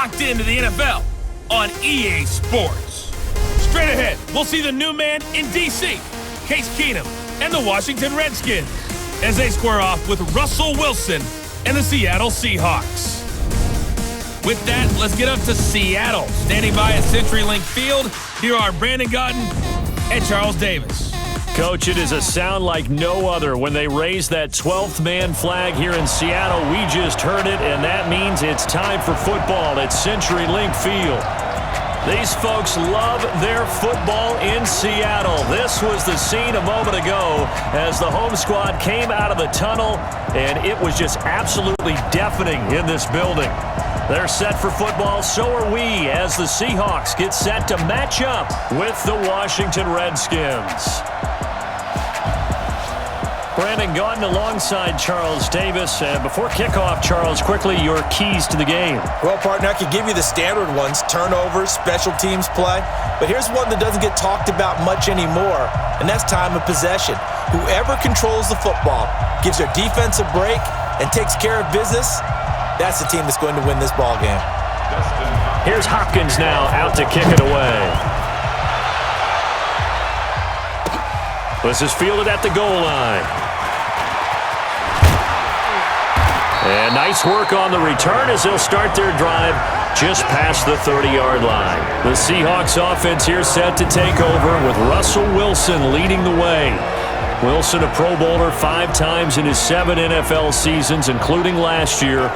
locked into the NFL on EA Sports. Straight ahead, we'll see the new man in D.C., Case Keenum, and the Washington Redskins as they square off with Russell Wilson and the Seattle Seahawks. With that, let's get up to Seattle. Standing by at CenturyLink Field, here are Brandon Gaudin and Charles Davis. Coach, it is a sound like no other when they raise that 12th man flag here in Seattle. We just heard it, and that means it's time for football at CenturyLink Field. These folks love their football in Seattle. This was the scene a moment ago as the home squad came out of the tunnel, and it was just absolutely deafening in this building. They're set for football, so are we, as the Seahawks get set to match up with the Washington Redskins. Brandon Gaudin alongside Charles Davis. Before kickoff, Charles, quickly your keys to the game. Well, partner, I could give you the standard ones, turnovers, special teams play. But here's one that doesn't get talked about much anymore, and that's time of possession. Whoever controls the football, gives their defense a break, and takes care of business, that's the team that's going to win this ball game. Here's Hopkins now out to kick it away. This is fielded at the goal line. And nice work on the return as they'll start their drive just past the 30-yard line. The Seahawks offense here set to take over with Russell Wilson leading the way. Wilson, a Pro Bowler 5 times in his 7 NFL seasons, including last year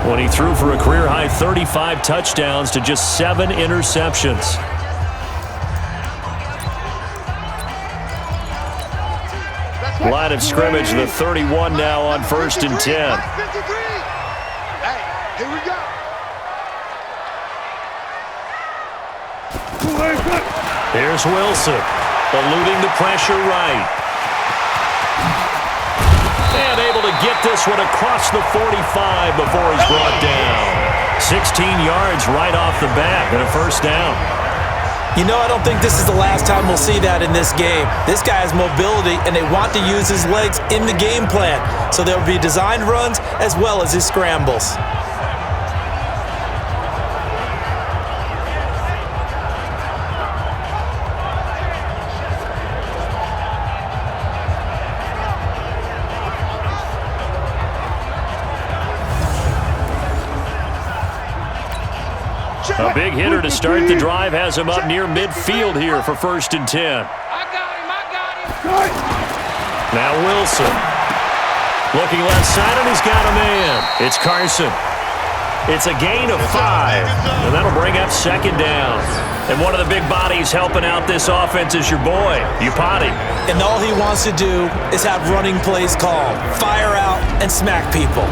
when he threw for a career-high 35 touchdowns to just 7 interceptions. Line of scrimmage, the 31 now on 1st and 10. Hey, here we go. Here's Wilson, eluding the pressure right. And able to get this one across the 45 before he's brought down. 16 yards right off the bat and a first down. You know, I don't think this is the last time we'll see that in this game. This guy has mobility, and they want to use his legs in the game plan. So there will be designed runs as well as his scrambles. A big hitter to start the drive has him up near midfield here for 1st and 10. I got him. Now Wilson. Looking left side, and he's got a man. It's Carson. It's a gain of 5, and that'll bring up 2nd down. And one of the big bodies helping out this offense is your boy, Upati. And all he wants to do is have running plays called. Fire out and smack people.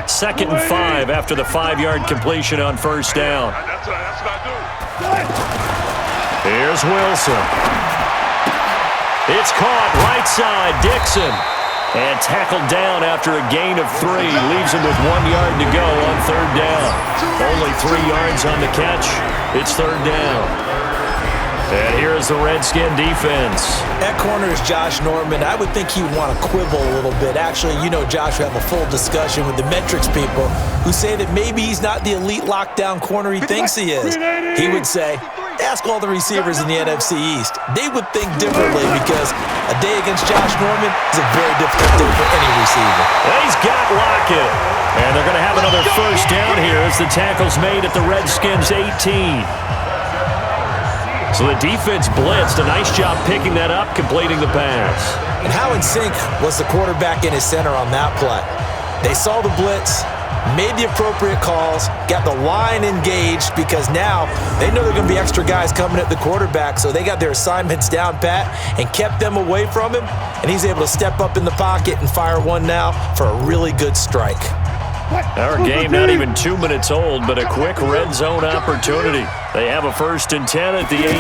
2nd and 5 after the 5-yard completion on 1st down. That's what I do. Here's Wilson. It's caught right side, Dixon. And tackled down after a gain of 3. Leaves him with 1 yard to go on 3rd down. Only 3 yards on the catch. It's 3rd down. And here's the Redskin defense. At corner is Josh Norman. I would think he would want to quibble a little bit. Actually, you know Josh would have a full discussion with the metrics people who say that maybe he's not the elite lockdown corner he thinks he is. He would say, ask all the receivers in the NFC East. They would think differently because a day against Josh Norman is a very difficult day for any receiver. He's got Lockett. And they're going to have another 1st down here as the tackle's made at the Redskins' 18. So the defense blitzed. A nice job picking that up, completing the pass. And how in sync was the quarterback in his center on that play? They saw the blitz, made the appropriate calls, got the line engaged because now they know there are going to be extra guys coming at the quarterback, so they got their assignments down pat and kept them away from him, and he's able to step up in the pocket and fire one now for a really good strike. Our game not even 2 minutes old, but a quick red zone opportunity. They have a 1st and 10 at the 18.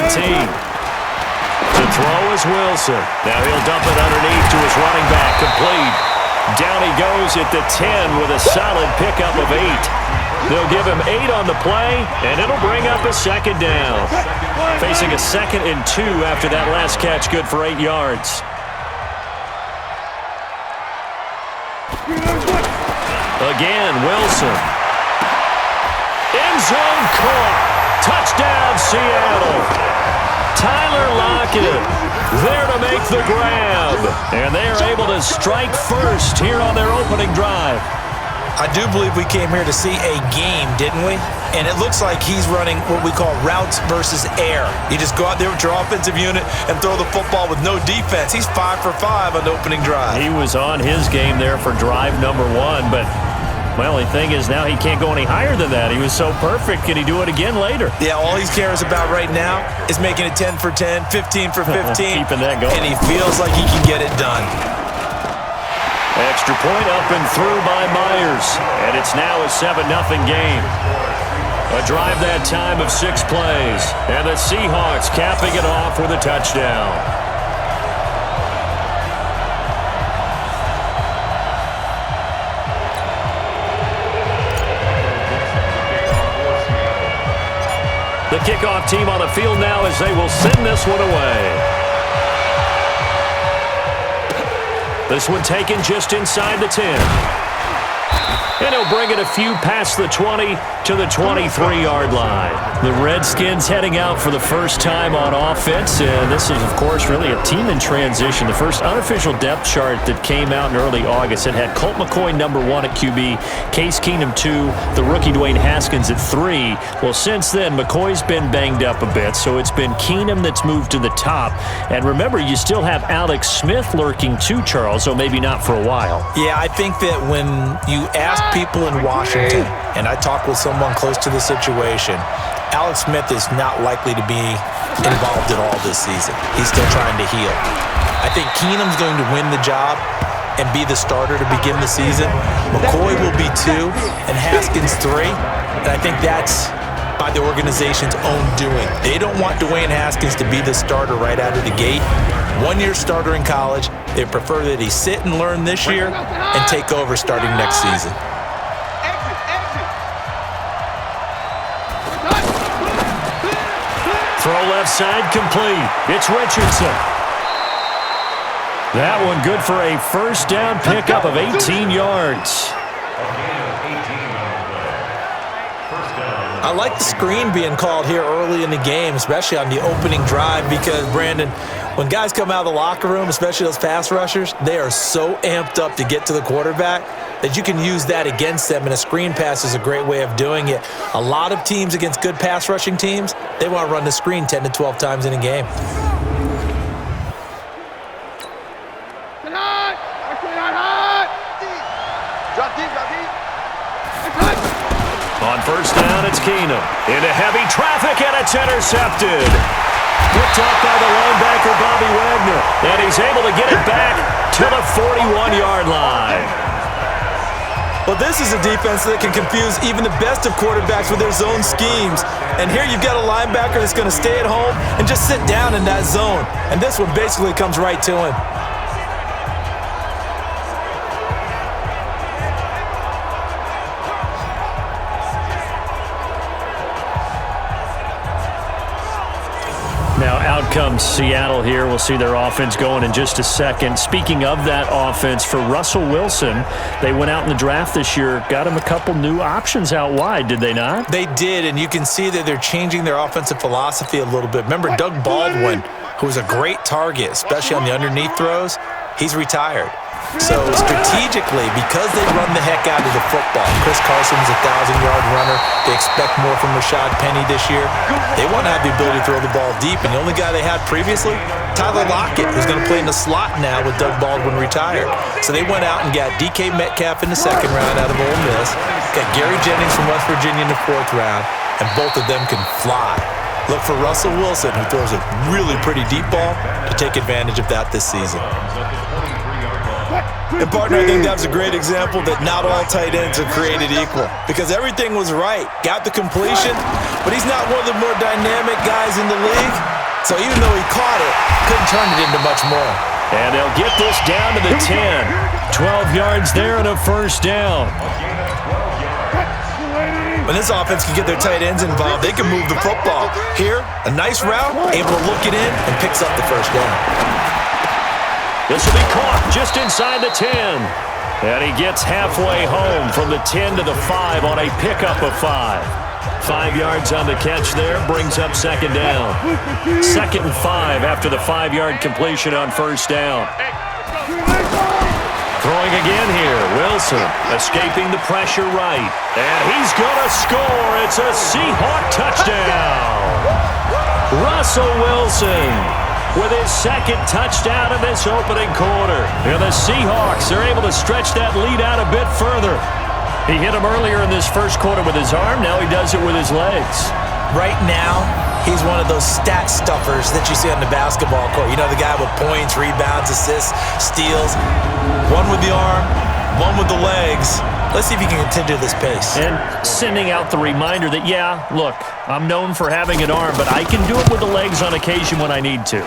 The throw is Wilson. Now he'll dump it underneath to his running back, complete. Down he goes at the 10 with a solid pickup of 8. They'll give him 8 on the play, and it'll bring up a 2nd down. Facing a 2nd and 2 after that last catch, good for 8 yards. Again, Wilson. End zone caught. Touchdown, Seattle. Tyler Lockett there to make the grab. And they are able to strike first here on their opening drive. I do believe we came here to see a game, didn't we? And it looks like he's running what we call routes versus air. You just go out there with your offensive unit and throw the football with no defense. He's 5 for 5 on the opening drive. He was on his game there for drive number 1, but well, the thing is now he can't go any higher than that. He was so perfect. Can he do it again later? Yeah, all he cares about right now is making it 10 for 10, 15 for 15. Keeping that going. And he feels like he can get it done. Extra point up and through by Myers. And it's now a 7-0 game. A drive that time of 6 plays. And the Seahawks capping it off with a touchdown. The kickoff team on the field now as they will send this one away. This one taken just inside the 10. And he'll bring it a few past the 20 to the 23-yard line. The Redskins heading out for the first time on offense. And this is, of course, really a team in transition. The first unofficial depth chart that came out in early August. It had Colt McCoy, number 1 at QB. Case Keenum, 2. The rookie Dwayne Haskins at 3. Well, since then, McCoy's been banged up a bit. So it's been Keenum that's moved to the top. And remember, you still have Alex Smith lurking too, Charles, so maybe not for a while. Yeah, I think that when you ask people in Washington, and I talk with someone close to the situation, Alex Smith is not likely to be involved at all this season. He's still trying to heal. I think Keenum's going to win the job and be the starter to begin the season. McCoy will be 2 and Haskins 3. And I think that's by the organization's own doing. They don't want Dwayne Haskins to be the starter right out of the gate. 1-year starter in college. They prefer that he sit and learn this year and take over starting next season. Throw left side complete. It's Richardson. That one good for a first down pickup of 18 yards. I like the screen being called here early in the game, especially on the opening drive, because, Brandon, when guys come out of the locker room, especially those pass rushers, they are so amped up to get to the quarterback that you can use that against them, and a screen pass is a great way of doing it. A lot of teams against good pass rushing teams, they want to run the screen 10 to 12 times in a game. On first down, it's Keenum. Into heavy traffic, and it's intercepted. Picked up by the linebacker, Bobby Wagner. And he's able to get it back to the 41-yard line. Well, this is a defense that can confuse even the best of quarterbacks with their zone schemes. And here you've got a linebacker that's going to stay at home and just sit down in that zone. And this one basically comes right to him. Now out comes Seattle here. We'll see their offense going in just a second. Speaking of that offense, for Russell Wilson, they went out in the draft this year, got him a couple new options out wide, did they not? They did, and you can see that they're changing their offensive philosophy a little bit. Remember Doug Baldwin, who was a great target, especially on the underneath throws? He's retired. So strategically, because they run the heck out of the football, Chris Carson's a 1,000-yard runner. They expect more from Rashad Penny this year. They want to have the ability to throw the ball deep, and the only guy they had previously, Tyler Lockett, who's going to play in the slot now with Doug Baldwin retired. So they went out and got DK Metcalf in the 2nd round out of Ole Miss, got Gary Jennings from West Virginia in the 4th round, and both of them can fly. Look for Russell Wilson, who throws a really pretty deep ball, to take advantage of that this season. And, partner, I think that was a great example that not all tight ends are created equal, because everything was right. Got the completion, but he's not one of the more dynamic guys in the league. So even though he caught it, couldn't turn it into much more. And they'll get this down to the 10. 12 yards there and a first down. When this offense can get their tight ends involved, they can move the football. Here, a nice route, able to look it in, and picks up the first down. This will be caught just inside the 10. And he gets halfway home from the 10 to the 5 on a pickup of 5. 5 yards on the catch there, brings up second down. 2nd and 5 after the 5-yard completion on first down. Throwing again here, Wilson escaping the pressure right. And he's going to score. It's a Seahawk touchdown. Russell Wilson with his 2nd touchdown in this opening quarter. And the Seahawks are able to stretch that lead out a bit further. He hit him earlier in this first quarter with his arm. Now he does it with his legs. Right now, he's one of those stat stuffers that you see on the basketball court. You know, the guy with points, rebounds, assists, steals. One with the arm, one with the legs. Let's see if he can continue this pace. And sending out the reminder that, yeah, look, I'm known for having an arm, but I can do it with the legs on occasion when I need to.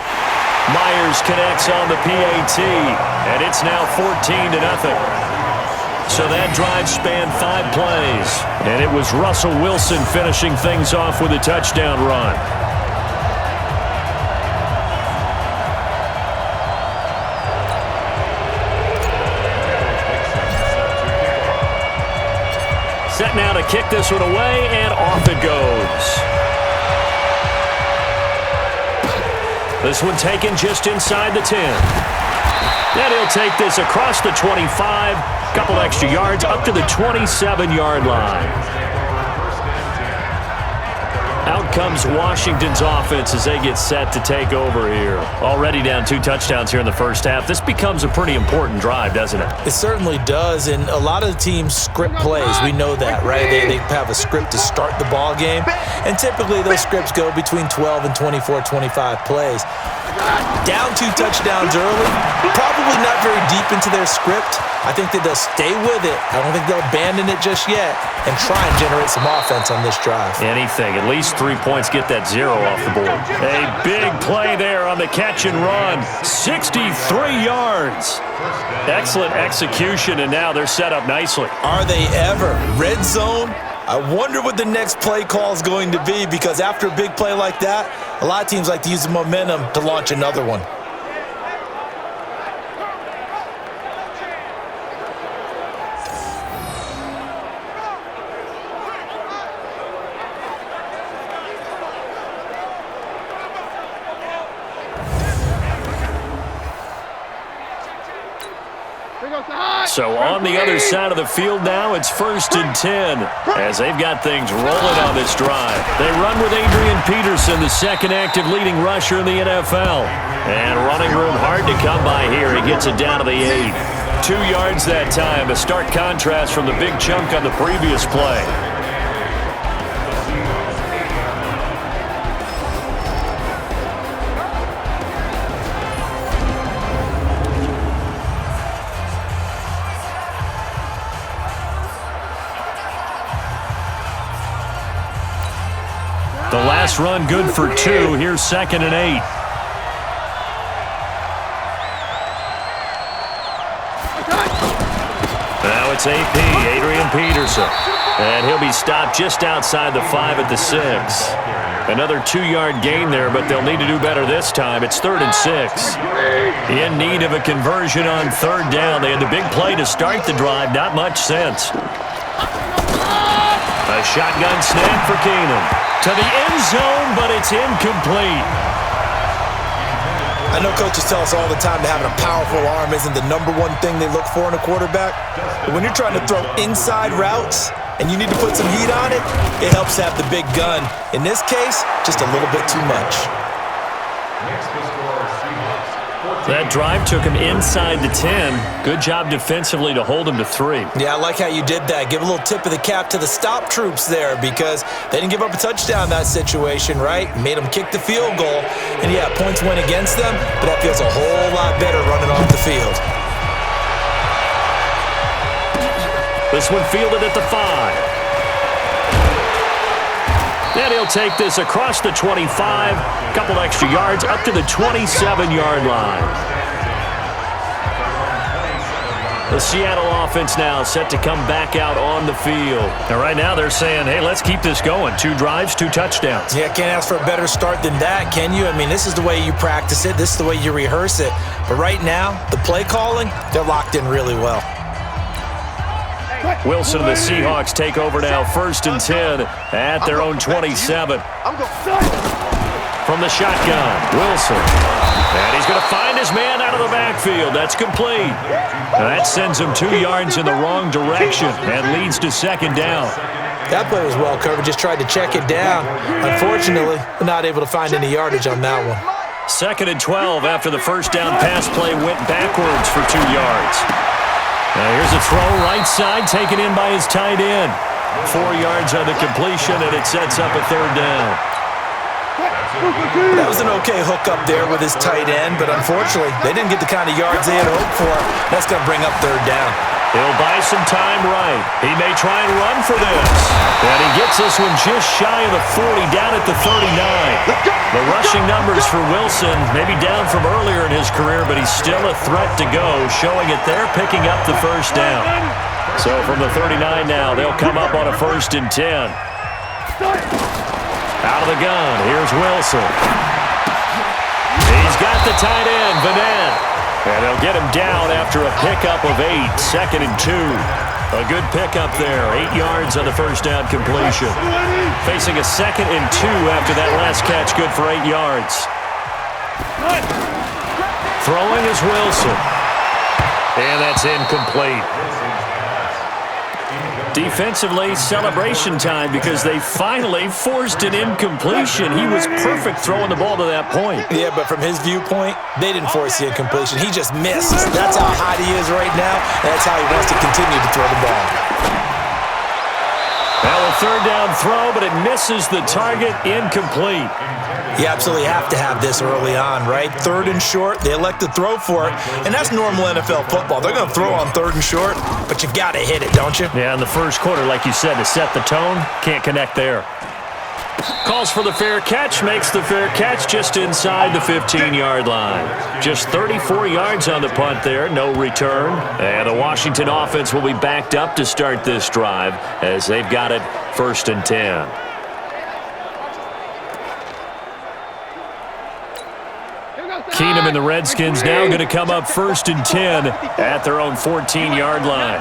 Myers connects on the PAT, and it's now 14-0. So that drive spanned 5 plays, and it was Russell Wilson finishing things off with a touchdown run. Set now to kick this one away, and off it goes. This one taken just inside the 10. And he'll take this across the 25, couple extra yards up to the 27-yard line. Out comes Washington's offense as they get set to take over here. Already down 2 touchdowns here in the first half. This becomes a pretty important drive, doesn't it? It certainly does, and a lot of the teams script plays. We know that, right? They have a script to start the ball game, and typically those scripts go between 12 and 24, 25 plays. Down 2 touchdowns early, probably not very deep into their script. I think that they'll stay with it. I don't think they'll abandon it just yet and try and generate some offense on this drive. Anything. At least 3 points, get that 0 off the board. A big play there on the catch and run. 63 yards. Excellent execution, and now they're set up nicely. Are they ever? Red zone? I wonder what the next play call is going to be, because after a big play like that, a lot of teams like to use the momentum to launch another one. So on the other side of the field now, it's 1st and 10 as they've got things rolling on this drive. They run with Adrian Peterson, the 2nd active leading rusher in the NFL. And running room hard to come by here. He gets it down to the 8. 2 yards that time, a stark contrast from the big chunk on the previous play. The last run good for 2. Here's 2nd and 8. Now it's AP, Adrian Peterson. And he'll be stopped just outside the 5 at the 6. Another 2-yard gain there, but they'll need to do better this time. It's 3rd and 6. In need of a conversion on 3rd down. They had the big play to start the drive. Not much sense. A shotgun snap for Keenum. To the end zone, but it's incomplete. I know coaches tell us all the time that having a powerful arm isn't the #1 thing they look for in a quarterback. But when you're trying to throw inside routes and you need to put some heat on it, it helps to have the big gun. In this case, just a little bit too much. That drive took him inside the 10. Good job defensively to hold him to 3. Yeah, I like how you did that. Give a little tip of the cap to the stop troops there, because they didn't give up a touchdown in that situation, right? Made them kick the field goal. And yeah, points went against them, but that feels a whole lot better running off the field. This one fielded at the 5. And he'll take this across the 25, couple extra yards up to the 27-yard line. The Seattle offense now set to come back out on the field. And right now they're saying, hey, let's keep this going. 2 drives, 2 touchdowns. Yeah, can't ask for a better start than that, can you? I mean, this is the way you practice it. This is the way you rehearse it. But right now, the play calling, they're locked in really well. Wilson and the Seahawks take over now, 1st and 10 at their own 27. From the shotgun, Wilson. And he's going to find his man out of the backfield. That's complete. And that sends him 2 yards in the wrong direction and leads to 2nd down. That play was well covered. Just tried to check it down. Unfortunately, not able to find any yardage on that one. 2nd and 12 after the 1st down pass play went backwards for 2 yards. Now here's a throw right side taken in by his tight end. 4 yards on the completion, and it sets up a 3rd down. That was an okay hook up there with his tight end, but unfortunately, they didn't get the kind of yards they had hoped for. That's going to bring up 3rd down. He'll buy some time right. He may try and run for this. And he gets this one just shy of the 40, down at the 39. The rushing numbers for Wilson may be down from earlier in his career, but he's still a threat to go, showing it there, picking up the 1st down. So from the 39 now, they'll come up on a 1st and 10. Out of the gun, here's Wilson. He's got the tight end, Vanette. And they'll get him down after a pickup of 8, 2nd and 2. A good pickup there, 8 yards on the 1st down completion. Facing a 2nd and 2 after that last catch, good for 8 yards. Throwing is Wilson. And that's incomplete. Defensively, celebration time because they finally forced an incompletion. He was perfect throwing the ball to that point. Yeah, but from his viewpoint, they didn't force the incompletion. He just missed. That's how hot he is right now. That's how he wants to continue to throw the ball. Well, a 3rd down throw, but it misses the target, incomplete. You absolutely have to have this early on, right? 3rd and short, they elect to throw for it, and that's normal NFL football. They're going to throw on 3rd and short, but you got to hit it, don't you? Yeah, in the 1st quarter, like you said, to set the tone, can't connect there. Calls for the fair catch, makes the fair catch just inside the 15-yard line. Just 34 yards on the punt there, no return. And the Washington offense will be backed up to start this drive as they've got it 1st and 10. Keenum and the Redskins now going to come up 1st and 10 at their own 14-yard line.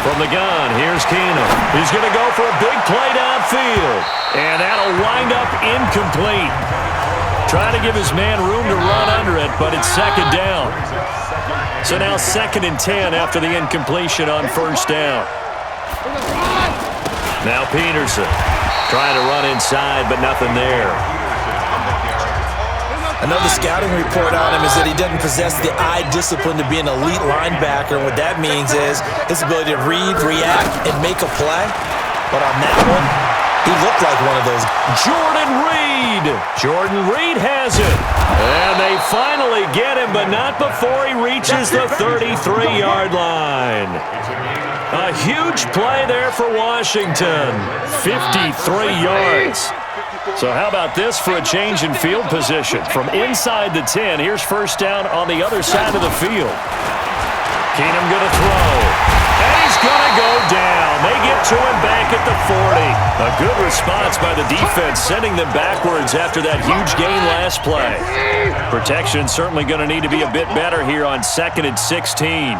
From the gun, here's Keenum. He's going to go for a big play downfield. And that'll wind up incomplete. Trying to give his man room to run under it, but it's 2nd down. So now 2nd and 10 after the incompletion on 1st down. Now Peterson trying to run inside, but nothing there. Another scouting report on him is that he doesn't possess the eye discipline to be an elite linebacker. And what that means is his ability to read, react, and make a play. But on that one, he looked like one of those. Jordan Reed has it. And they finally get him, but not before he reaches the 33-yard line. A huge play there for Washington. 53 yards. So how about this for a change in field position? From inside the 10, here's 1st down on the other side of the field. Keenum going to throw. And he's going to go down. They get to him back at the 40. A good response by the defense, sending them backwards after that huge gain last play. Protection certainly going to need to be a bit better here on 2nd and 16.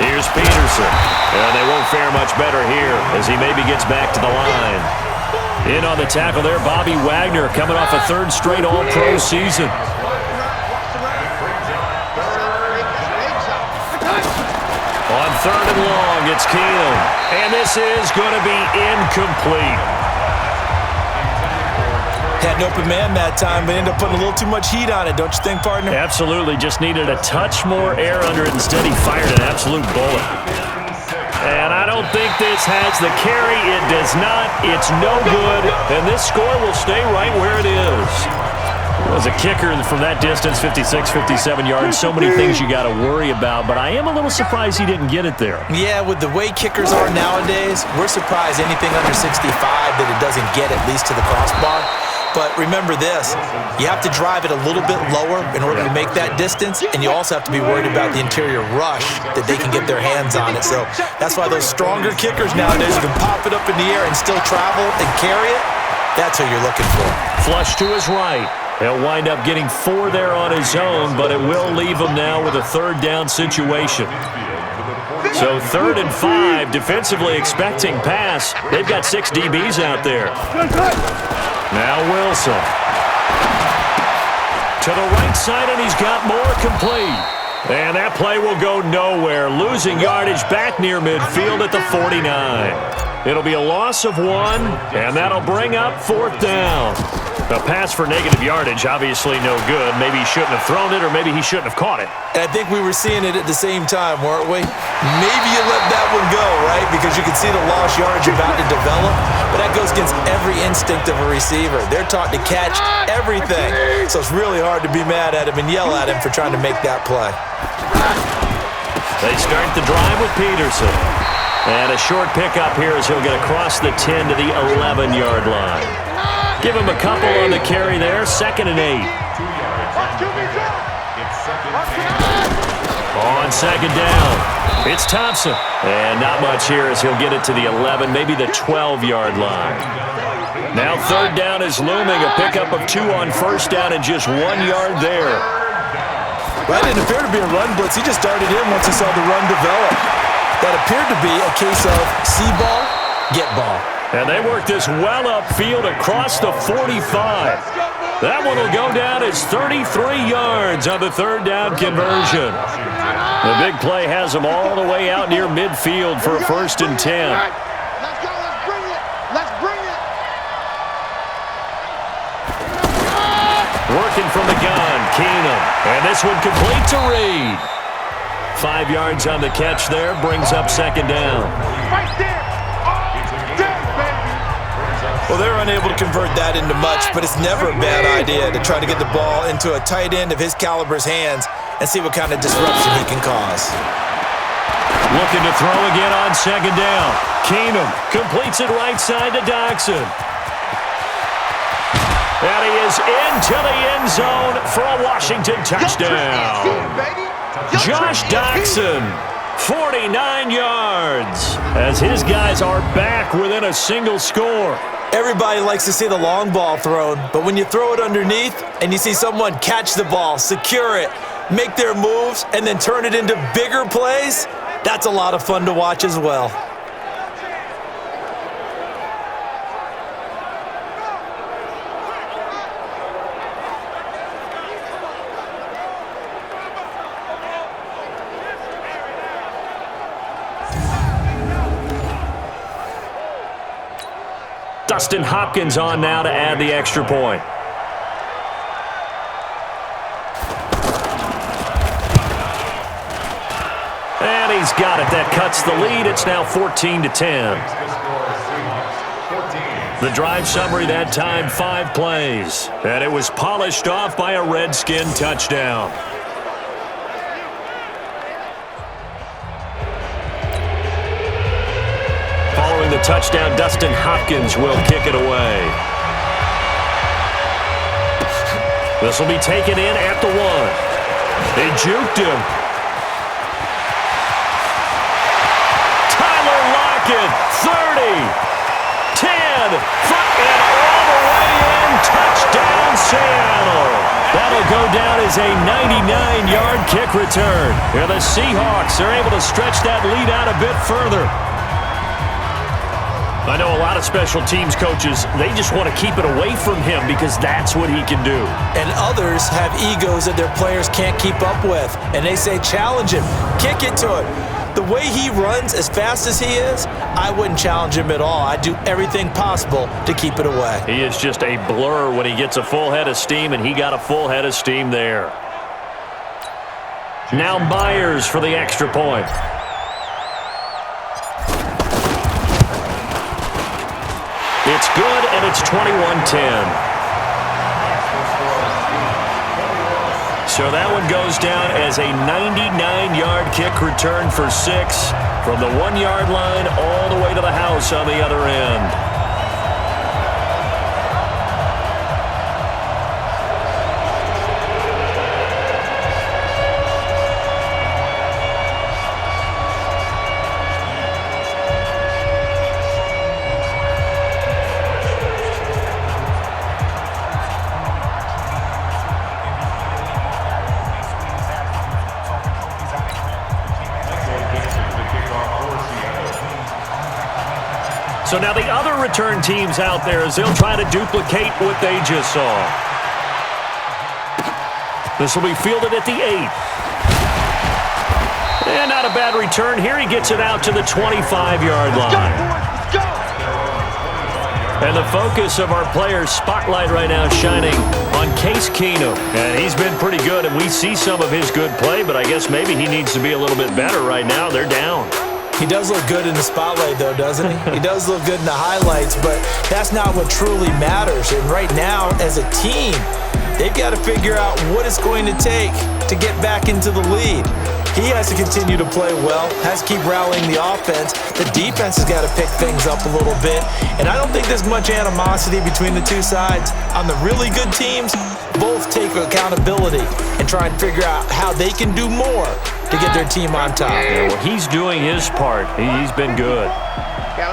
Here's Peterson. And they won't fare much better here as he maybe gets back to the line. In on the tackle there, Bobby Wagner, coming off a 3rd straight All-Pro season. On 3rd and long, it's Keenum. And this is going to be incomplete. Had an open man that time, but ended up putting a little too much heat on it, don't you think, partner? Absolutely. Just needed a touch more air under it. Instead, he fired an absolute bullet. And I don't think this has the carry. It does not. It's no good. And this score will stay right where it is. As a kicker from that distance, 56, 57 yards, so many things you got to worry about. But I am a little surprised he didn't get it there. Yeah, with the way kickers are nowadays, we're surprised anything under 65 that it doesn't get at least to the crossbar. But remember this, you have to drive it a little bit lower in order to make that distance, and you also have to be worried about the interior rush that they can get their hands on it. So that's why those stronger kickers nowadays who can pop it up in the air and still travel and carry it, that's who you're looking for. Flush to his right. He'll wind up getting 4 there on his own, but it will leave him now with a third down situation. So 3rd and 5, defensively expecting pass. They've got 6 DBs out there. Now Wilson. To the right side, and he's got more complete. And that play will go nowhere, losing yardage back near midfield at the 49. It'll be a loss of 1, and that'll bring up 4th down. A pass for negative yardage, obviously no good. Maybe he shouldn't have thrown it, or maybe he shouldn't have caught it. And I think we were seeing it at the same time, weren't we? Maybe you let that one go, right? Because you can see the lost yardage about to develop, but that goes against every instinct of a receiver. They're taught to catch everything. So it's really hard to be mad at him and yell at him for trying to make that play. They start the drive with Peterson. And a short pickup here as he'll get across the 10 to the 11-yard line. Give him a couple on the carry there, 2nd and 8. On 2nd down, it's Thompson. And not much here as he'll get it to the 11, maybe the 12-yard line. Now 3rd down is looming, a pickup of 2 on 1st down and just 1 yard there. Well, that didn't appear to be a run blitz. He just darted in once he saw the run develop. That appeared to be a case of see ball, get ball. And they work this well upfield across the 45. That one will go down as 33 yards on the 3rd down conversion. The big play has them all the way out near midfield for a 1st and 10. Let's go, let's bring it. Let's bring it. Working from the gun, Keenum. And this one complete to Reed. 5 yards on the catch there, brings up 2nd down. Right there. All day, baby. Well, they're unable to convert that into much, but it's never a bad idea to try to get the ball into a tight end of his caliber's hands and see what kind of disruption he can cause. Looking to throw again on 2nd down. Keenum completes it right side to Doxson. And he is into the end zone for a Washington touchdown. Josh Doxson, 49 yards, as his guys are back within a single score. Everybody likes to see the long ball thrown, but when you throw it underneath and you see someone catch the ball, secure it, make their moves, and then turn it into bigger plays, that's a lot of fun to watch as well. Dustin Hopkins on now to add the extra point. And he's got it. That cuts the lead. It's now 14-10. The drive summary that time, 5 plays. And it was polished off by a Redskin touchdown. Following the touchdown, Dustin Hopkins will kick it away. This will be taken in at the 1. They juked him. Tyler Lockett, 30, 10, and all the way in. Touchdown, Seattle. That'll go down as a 99-yard kick return. And the Seahawks are able to stretch that lead out a bit further. I know a lot of special teams coaches, they just want to keep it away from him because that's what he can do. And others have egos that their players can't keep up with. And they say, challenge him, kick it to him. The way he runs as fast as he is, I wouldn't challenge him at all. I'd do everything possible to keep it away. He is just a blur when he gets a full head of steam, and he got a full head of steam there. Now Myers for the extra point. It's good, and it's 21-10. So that one goes down as a 99-yard kick return for 6 from the 1-yard line all the way to the house on the other end. So now the other return teams out there as they'll try to duplicate what they just saw. This will be fielded at the 8. And not a bad return here. He gets it out to the 25-yard line. And the focus of our players' spotlight right now shining on Case Keenum. And he's been pretty good, and we see some of his good play, but I guess maybe he needs to be a little bit better right now. They're down. He does look good in the spotlight, though, doesn't he? He does look good in the highlights, but that's not what truly matters. And right now, as a team, they've got to figure out what it's going to take to get back into the lead. He has to continue to play well, has to keep rallying the offense. The defense has got to pick things up a little bit. And I don't think there's much animosity between the two sides. On the really good teams, both take accountability and try and figure out how they can do more to get their team on top. Yeah, well, he's doing his part. He's been good.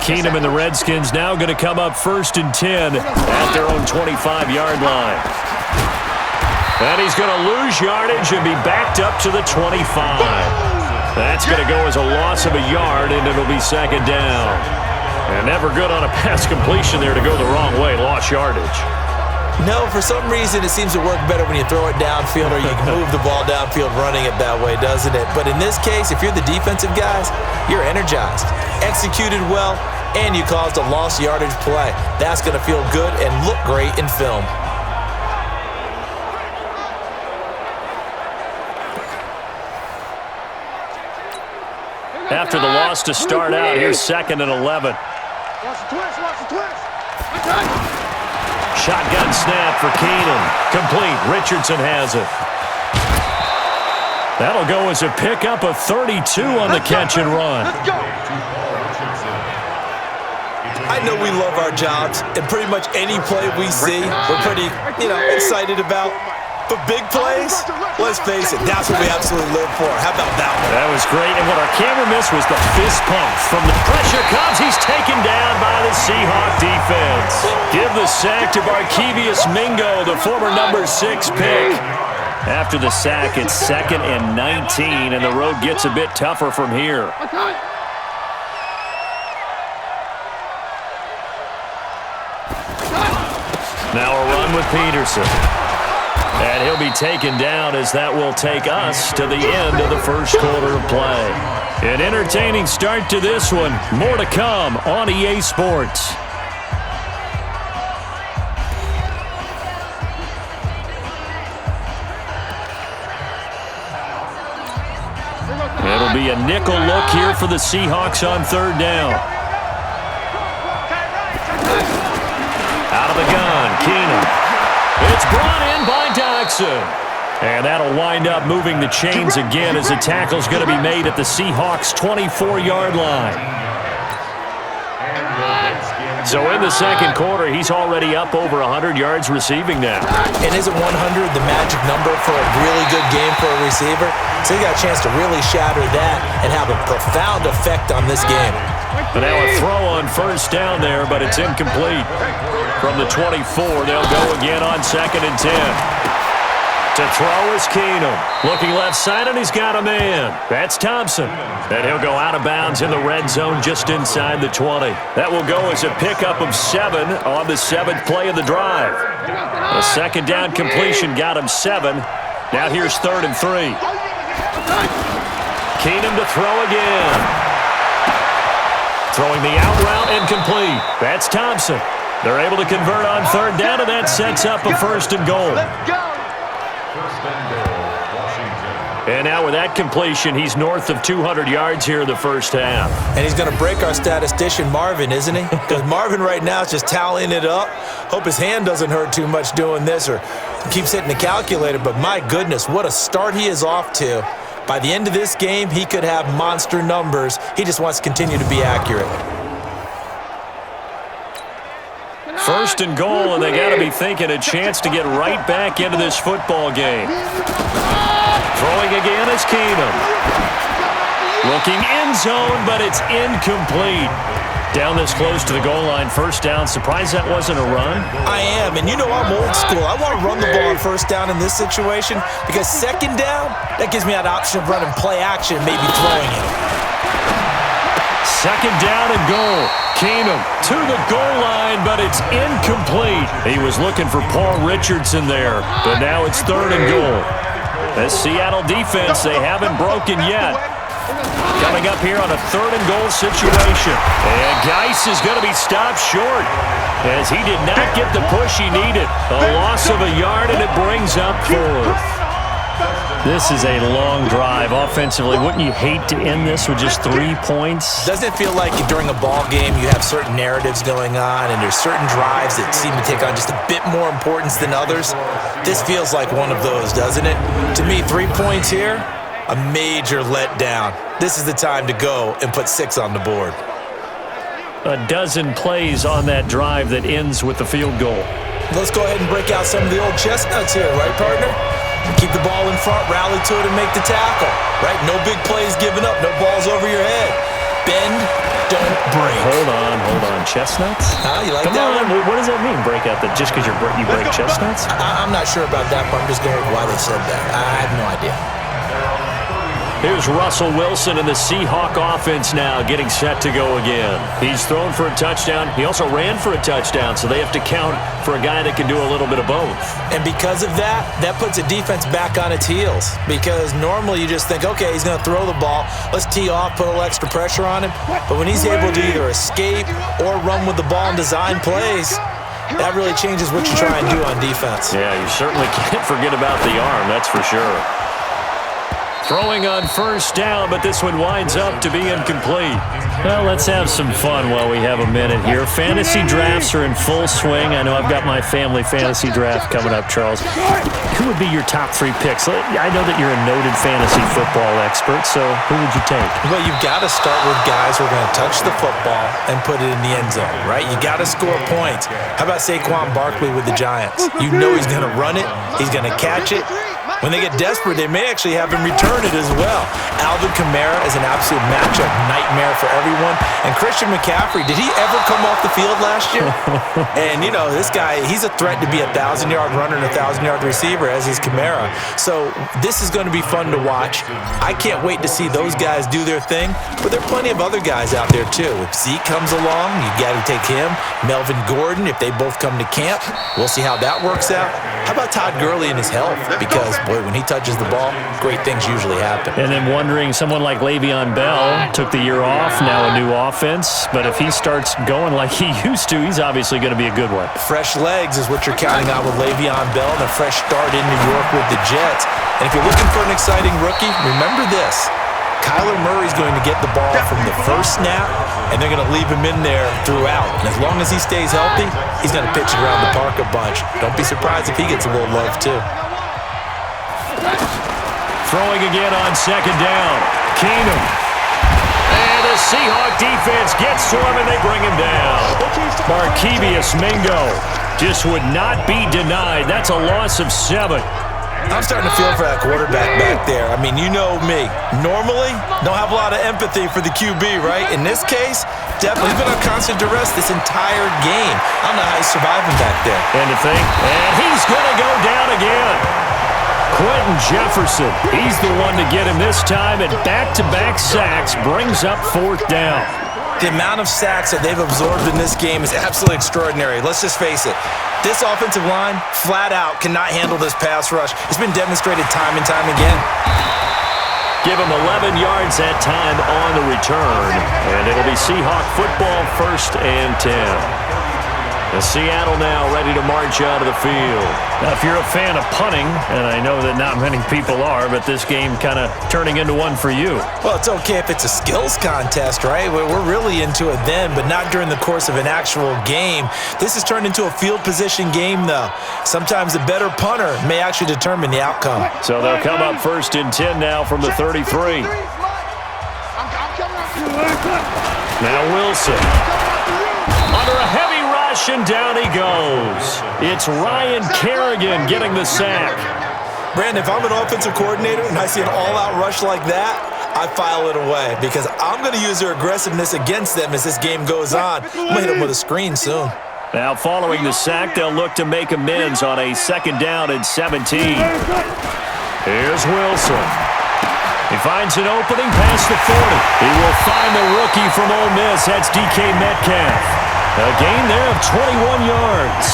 Keenum and the Redskins now going to come up 1st and 10 at their own 25-yard line. And he's going to lose yardage and be backed up to the 25. That's going to go as a loss of a yard, and it'll be 2nd down. And never good on a pass completion there to go the wrong way. Lost yardage. No, for some reason it seems to work better when you throw it downfield or you can move the ball downfield running it that way, doesn't it? But in this case, if you're the defensive guys, you're energized, executed well, and you caused a lost yardage play. That's going to feel good and look great in film. After the loss to start out, here's 2nd and 11. Shotgun snap for Keenum. Complete. Richardson has it. That'll go as a pickup of 32 on the catch and run. I know we love our jobs, and pretty much any play we see, we're pretty, excited about. But big plays, let's face it, that's what we absolutely live for. How about that one? That was great, and what our camera missed was the fist pump. From the pressure comes, he's taken down by the Seahawk defense. Give the sack to Barkevious Mingo, the former number 6 pick. After the sack, it's 2nd and 19, and the road gets a bit tougher from here. Now a run with Peterson. And he'll be taken down as that will take us to the end of the first quarter of play. An entertaining start to this one. More to come on EA Sports. It'll be a nickel look here for the Seahawks on 3rd down. Out of the gun, Keenum. It's brought in by Dodson. And that'll wind up moving the chains again as the tackle's going to be made at the Seahawks' 24-yard line. So in the second quarter, he's already up over 100 yards receiving now. And isn't 100 the magic number for a really good game for a receiver? So he got a chance to really shatter that and have a profound effect on this game. But now a throw on 1st down there, but it's incomplete. From the 24, they'll go again on 2nd and 10. To throw is Keenum. Looking left side, and he's got a man. That's Thompson. And he'll go out of bounds in the red zone just inside the 20. That will go as a pickup of 7 on the 7th play of the drive. A 2nd down completion got him 7. Now here's 3rd and 3. Keenum to throw again. Throwing the out route incomplete. That's Thompson. They're able to convert on 3rd down, and that sets up a 1st and goal. And now with that completion, he's north of 200 yards here in the first half. And he's going to break our statistician Marvin, isn't he? Because Marvin right now is just tallying it up. Hope his hand doesn't hurt too much doing this or keeps hitting the calculator. But my goodness, what a start he is off to. By the end of this game, he could have monster numbers. He just wants to continue to be accurate. 1st and goal, and they got to be thinking a chance to get right back into this football game. Throwing again is Keenum. Looking end zone, but it's incomplete. Down this close to the goal line, 1st down. Surprised that wasn't a run? I am, and I'm old school. I want to run the ball on 1st down in this situation because 2nd down, that gives me that option of running play action, maybe throwing it. 2nd down and goal. Keenum to the goal line, but it's incomplete. He was looking for Paul Richardson there, but now it's 3rd and goal. The Seattle defense, they haven't broken yet. Coming up here on a 3rd and goal situation. And Geis is going to be stopped short as he did not get the push he needed. A loss of a yard, and it brings up 4th. This is a long drive offensively. Wouldn't you hate to end this with just 3 points? Doesn't it feel like during a ball game you have certain narratives going on and there's certain drives that seem to take on just a bit more importance than others? This feels like one of those, doesn't it? To me, 3 points here, a major letdown. This is the time to go and put 6 on the board. A dozen plays on that drive that ends with the field goal. Let's go ahead and break out some of the old chestnuts here, right, partner? Keep the ball in front, rally to it, and make the tackle, right? No big plays given up, no balls over your head. Bend, don't break. Hold on. Chestnuts? You like Come that on. one? What does that mean, break out? Just because you break chestnuts? I'm not sure about that, but I'm just going with why they said that. I have no idea. Here's Russell Wilson and the Seahawk offense now getting set to go again. He's thrown for a touchdown. He also ran for a touchdown, so they have to count for a guy that can do a little bit of both. And because of that, that puts a defense back on its heels. Because normally you just think, okay, he's going to throw the ball. Let's tee off, put a little extra pressure on him. But when he's able to either escape or run with the ball and design plays, that really changes what you try and do on defense. Yeah, you certainly can't forget about the arm, that's for sure. Throwing on 1st down, but this one winds up to be incomplete. Well, let's have some fun while we have a minute here. Fantasy drafts are in full swing. I know I've got my family fantasy draft coming up, Charles. Who would be your top 3 picks? I know that you're a noted fantasy football expert, so who would you take? Well, you've got to start with guys who are going to touch the football and put it in the end zone, right? You got to score points. How about Saquon Barkley with the Giants? You know he's going to run it. He's going to catch it. When they get desperate, they may actually have him return it as well. Alvin Kamara is an absolute matchup nightmare for everyone. And Christian McCaffrey, did he ever come off the field last year? And, you know, this guy, he's a threat to be a 1,000-yard runner and a 1,000-yard receiver, as is Kamara. So this is going to be fun to watch. I can't wait to see those guys do their thing. But there are plenty of other guys out there, too. If Zeke comes along, you got to take him. Melvin Gordon, if they both come to camp, we'll see how that works out. How about Todd Gurley and his health? Because boy, when he touches the ball, great things usually happen. And then wondering, someone like Le'Veon Bell took the year off, now a new offense. But if he starts going like he used to, he's obviously going to be a good one. Fresh legs is what you're counting on with Le'Veon Bell and a fresh start in New York with the Jets. And if you're looking for an exciting rookie, remember this. Kyler Murray's going to get the ball from the first snap, and they're going to leave him in there throughout. And as long as he stays healthy, he's going to pitch it around the park a bunch. Don't be surprised if he gets a little love, too. Throwing again on 2nd down. Keenum. And the Seahawk defense gets to him, and they bring him down. Markevious Mingo just would not be denied. That's a loss of 7. I'm starting to feel for that quarterback back there. I mean, you know me. Normally, don't have a lot of empathy for the QB, right? In this case, definitely he's been on constant duress this entire game. I don't know how he's surviving back there. And he's going to go down again. Quentin Jefferson, he's the one to get him this time, and back-to-back sacks brings up 4th down. The amount of sacks that they've absorbed in this game is absolutely extraordinary. Let's just face it. This offensive line, flat out, cannot handle this pass rush. It's been demonstrated time and time again. Give him 11 yards that time on the return. And it'll be Seahawk football, 1st and 10. And Seattle now ready to march out of the field. Now, if you're a fan of punting, and I know that not many people are, but this game kind of turning into one for you. Well, it's okay if it's a skills contest, right? We're really into it then, but not during the course of an actual game. This has turned into a field position game, though. Sometimes the better punter may actually determine the outcome. So they'll come up 1st and 10 now from the 33. Now Wilson. Under a heavy rush, and down he goes. It's Ryan Kerrigan getting the sack. Brandon, if I'm an offensive coordinator and I see an all-out rush like that, I file it away because I'm going to use their aggressiveness against them as this game goes on. I'm going to hit them with a screen soon. Now, following the sack, they'll look to make amends on a 2nd down and 17. Here's Wilson. He finds an opening past the 40. He will find the rookie from Ole Miss. That's DK Metcalf. A gain there of 21 yards.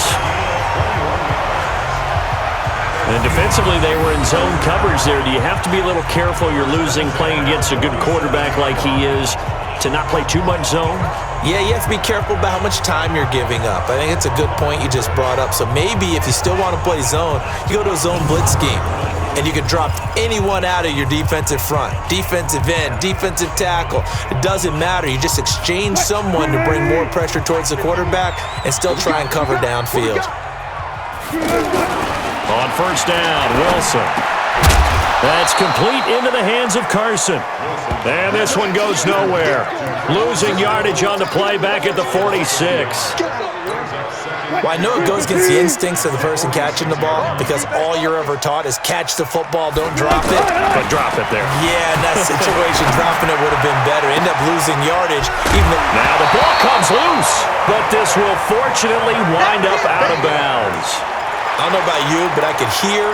And defensively, they were in zone coverage there. Do you have to be a little careful? You're losing playing against a good quarterback like he is to not play too much zone? Yeah, you have to be careful about how much time you're giving up. I think it's a good point you just brought up. So maybe if you still want to play zone, you go to a zone blitz scheme. And you can drop anyone out of your defensive front. Defensive end, defensive tackle. It doesn't matter. You just exchange someone to bring more pressure towards the quarterback and still try and cover downfield. On first down, Wilson. That's complete into the hands of Carson. And this one goes nowhere. Losing yardage on the play back at the 46. Well, I know it goes against the instincts of the person catching the ball because all you're ever taught is catch the football, don't drop it. But drop it there. Yeah, in that situation, dropping it would have been better. End up losing yardage. Now the ball comes loose, but this will fortunately wind up out of bounds. I don't know about you, but I could hear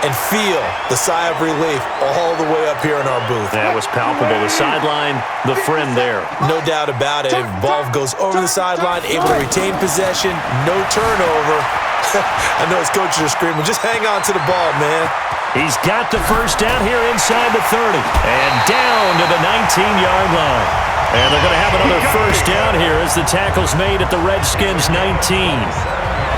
and feel the sigh of relief all the way up here in our booth. That was palpable. The sideline, the friend there. No doubt about it. Ball goes over the sideline, able to retain possession, no turnover. I know his coaches are screaming, just hang on to the ball, man. He's got the first down here inside the 30 and down to the 19-yard line. And they're going to have another first down here as the tackle's made at the Redskins 19.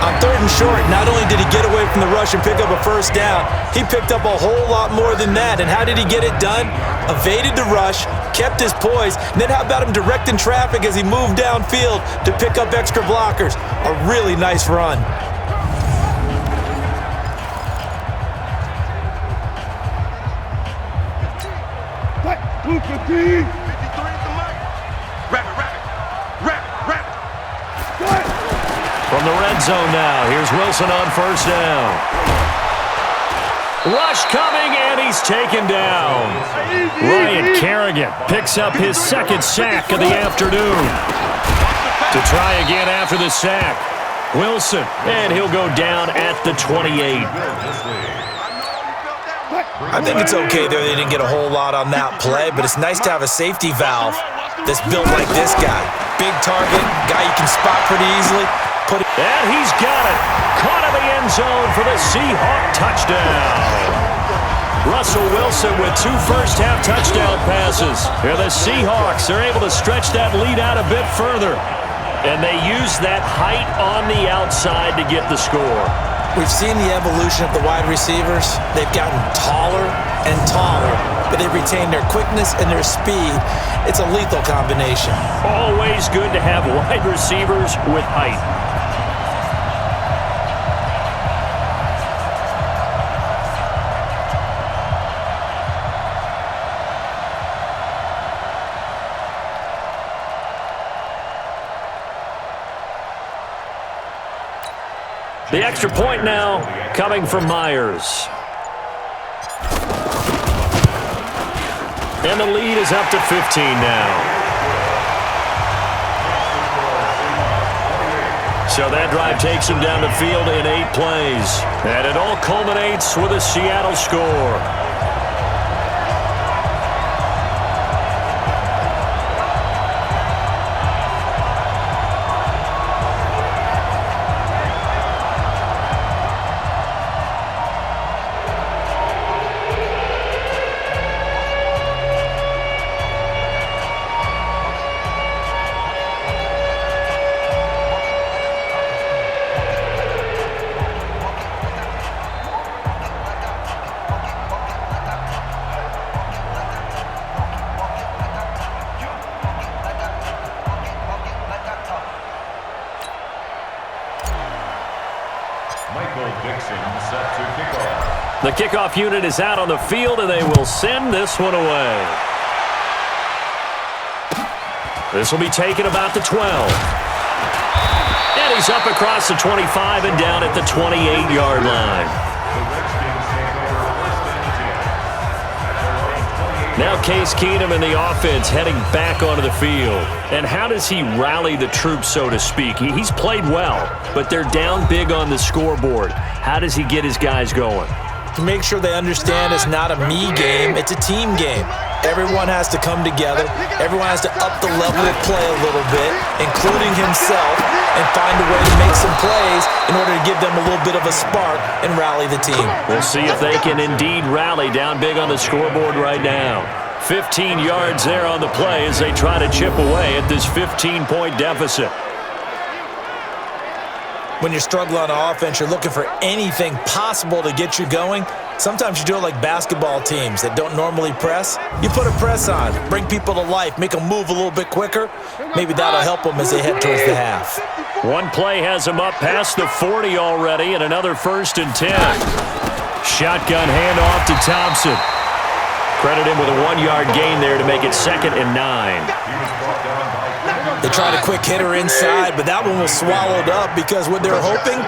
On third and short, not only did he get away from the rush and pick up a first down, he picked up a whole lot more than that. And how did he get it done? Evaded the rush, kept his poise, and then how about him directing traffic as he moved downfield to pick up extra blockers? A really nice run. Blue 15. 53 is the mic. Rapid. From the red zone now, here's Wilson on first down. Rush coming, and he's taken down. Ryan Kerrigan picks up his second sack of the afternoon. To try again after the sack, Wilson, and he'll go down at the 28. I think it's okay there. They didn't get a whole lot on that play, but it's nice to have a safety valve that's built like this guy. Big target, guy you can spot pretty easily. And he's got it. Caught in the end zone for the Seahawks touchdown. Russell Wilson with 2 first-half touchdown passes. Here the Seahawks are able to stretch that lead out a bit further. And they use that height on the outside to get the score. We've seen the evolution of the wide receivers. They've gotten taller and taller, but they've retained their quickness and their speed. It's a lethal combination. Always good to have wide receivers with height. The extra point now coming from Myers. And the lead is up to 15 now. So that drive takes him down the field in 8 plays. And it all culminates with a Seattle score. The kickoff unit is out on the field, and they will send this one away. This will be taken about the 12. And he's up across the 25 and down at the 28-yard line. Now Case Keenum and the offense heading back onto the field. And how does he rally the troops, so to speak? He's played well, but they're down big on the scoreboard. How does he get his guys going? to make sure they understand it's not a me game, it's a team game. Everyone has to come together. Everyone has to up the level of play a little bit, including himself, and find a way to make some plays in order to give them a little bit of a spark and rally the team. We'll see if they can indeed rally. Down big on the scoreboard right now. 15 yards there on the play as they try to chip away at this 15-point deficit. When you're struggling on offense, you're looking for anything possible to get you going. Sometimes you do it like basketball teams that don't normally press. You put a press on, bring people to life, make them move a little bit quicker. Maybe that'll help them as they head towards the half. One play has them up past the 40 already, and another 1st and 10. Shotgun handoff to Thompson. Credit him with a 1-yard gain there to make it 2nd and 9. They tried a quick hitter inside, but that one was swallowed up because what they're hoping,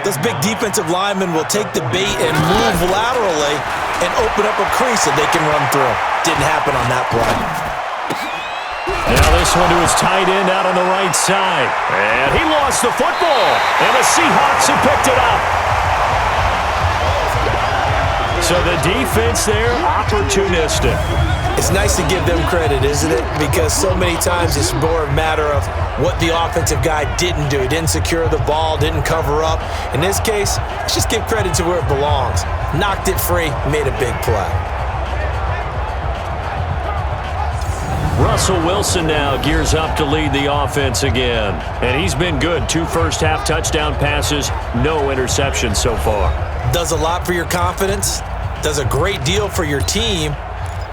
those big defensive linemen will take the bait and move laterally and open up a crease that they can run through. Didn't happen on that play. Now this one to his tight end out on the right side. And he lost the football, and the Seahawks have picked it up. So the defense there, opportunistic. It's nice to give them credit, isn't it? Because so many times it's more a matter of what the offensive guy didn't do. He didn't secure the ball, didn't cover up. In this case, let's just give credit to where it belongs. Knocked it free, made a big play. Russell Wilson now gears up to lead the offense again. And he's been good. 2 first-half touchdown passes, no interceptions so far. Does a lot for your confidence, does a great deal for your team,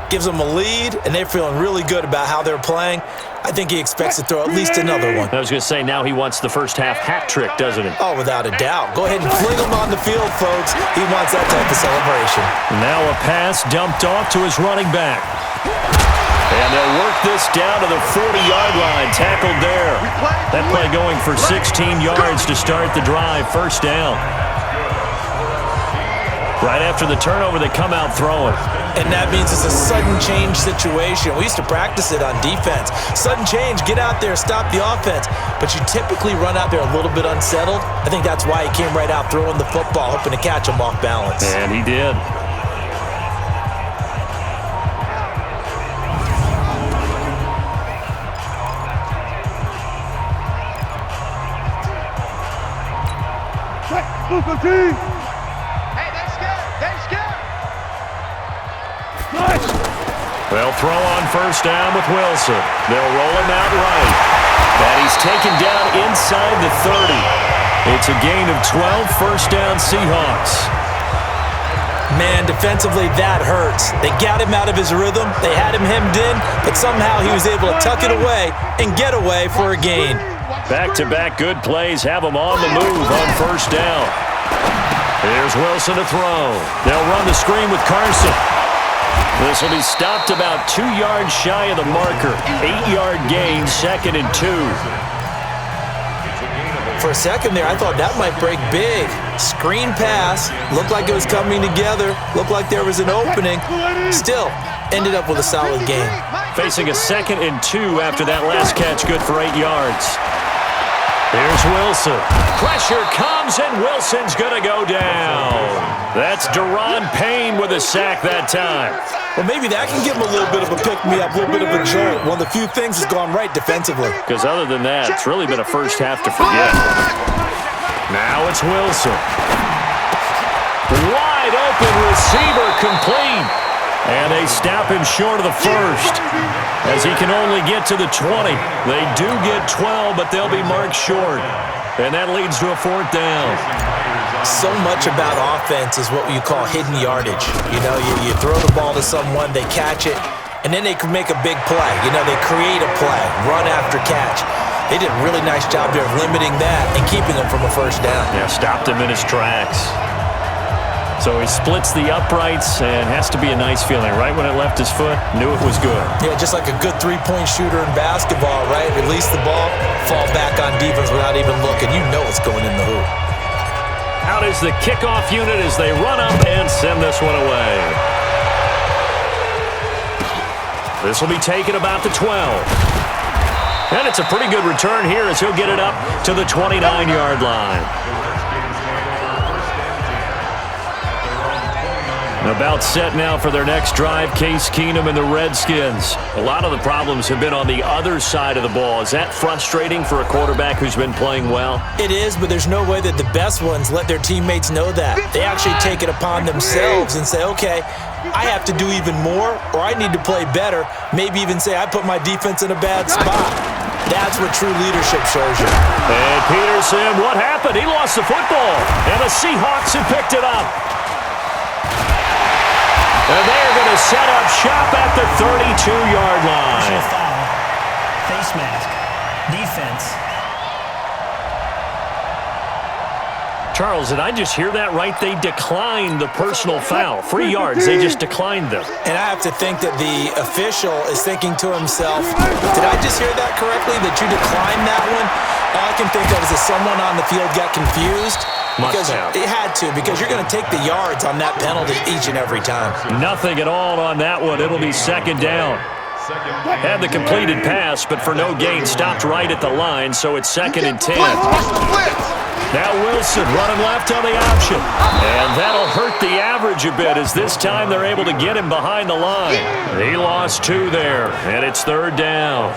gives them a lead, and they're feeling really good about how they're playing. I think he expects to throw at least another one. I was going to say, now he wants the first-half hat trick, doesn't he? Oh, without a doubt. Go ahead and fling him on the field, folks. He wants that type of celebration. Now a pass dumped off to his running back. And they'll work this down to the 40-yard line, tackled there. That play going for 16 yards to start the drive, 1st down. Right after the turnover, they come out throwing. And that means it's a sudden change situation. We used to practice it on defense. Sudden change, get out there, stop the offense. But you typically run out there a little bit unsettled. I think that's why he came right out throwing the football, hoping to catch him off balance. And he did. They'll throw on 1st down with Wilson. They'll roll him out right. And he's taken down inside the 30. It's a gain of 12, 1st down Seahawks. Man, defensively, that hurts. They got him out of his rhythm. They had him hemmed in, but somehow he was able to tuck it away and get away for a gain. Back-to-back good plays have him on the move on 1st down. Here's Wilson to throw. They'll run the screen with Carson. This will be stopped about 2 yards shy of the marker. 8-yard gain, 2nd and 2. For a second there, I thought that might break big. Screen pass, looked like it was coming together, looked like there was an opening. Still, ended up with a solid gain. Facing a 2nd and 2 after that last catch, good for 8 yards. Here's Wilson. Pressure comes, and Wilson's going to go down. That's Daron Payne with a sack that time. Well, maybe that can give him a little bit of a pick-me-up, a little bit of a jolt. One of the few things that's gone right defensively. Because other than that, it's really been a first half to forget. Now it's Wilson. Wide open receiver complete. And they stop him short of the 1st as he can only get to the 20. They do get 12, but they'll be marked short. And that leads to a 4th down. So much about offense is what you call hidden yardage. You know, you throw the ball to someone, they catch it, and then they can make a big play. You know, they create a play, run after catch. They did a really nice job there of limiting that and keeping him from a 1st down. Yeah, stopped him in his tracks. So he splits the uprights and has to be a nice feeling. Right when it left his foot, knew it was good. Yeah, just like a good 3-point shooter in basketball, right? Release the ball, fall back on defense without even looking. You know it's going in the hoop. Out is the kickoff unit as they run up and send this one away. This will be taken about the 12. And it's a pretty good return here as he'll get it up to the 29-yard line. About set now for their next drive, Case Keenum and the Redskins. A lot of the problems have been on the other side of the ball. Is that frustrating for a quarterback who's been playing well? It is, but there's no way that the best ones let their teammates know that. They actually take it upon themselves and say, okay, I have to do even more, or I need to play better. Maybe even say, I put my defense in a bad spot. That's what true leadership shows you. And Peterson, what happened? He lost the football, and the Seahawks have picked it up. And they're going to set up shop at the 32-yard line. Foul. Face mask. Defense. Charles, did I just hear that right? They declined the personal foul. 3 yards, they just declined them. And I have to think that the official is thinking to himself, did I just hear that correctly, that you declined that one? All I can think of is that someone on the field got confused. Because it had to, because you're going to take the yards on that penalty each and every time. Nothing at all on that one. It'll be second down. Had the completed pass, but for no gain, stopped right at the line, so it's 2nd and 10. Now Wilson running left on the option. And that'll hurt the average a bit as this time they're able to get him behind the line. He lost 2 there, and it's 3rd down.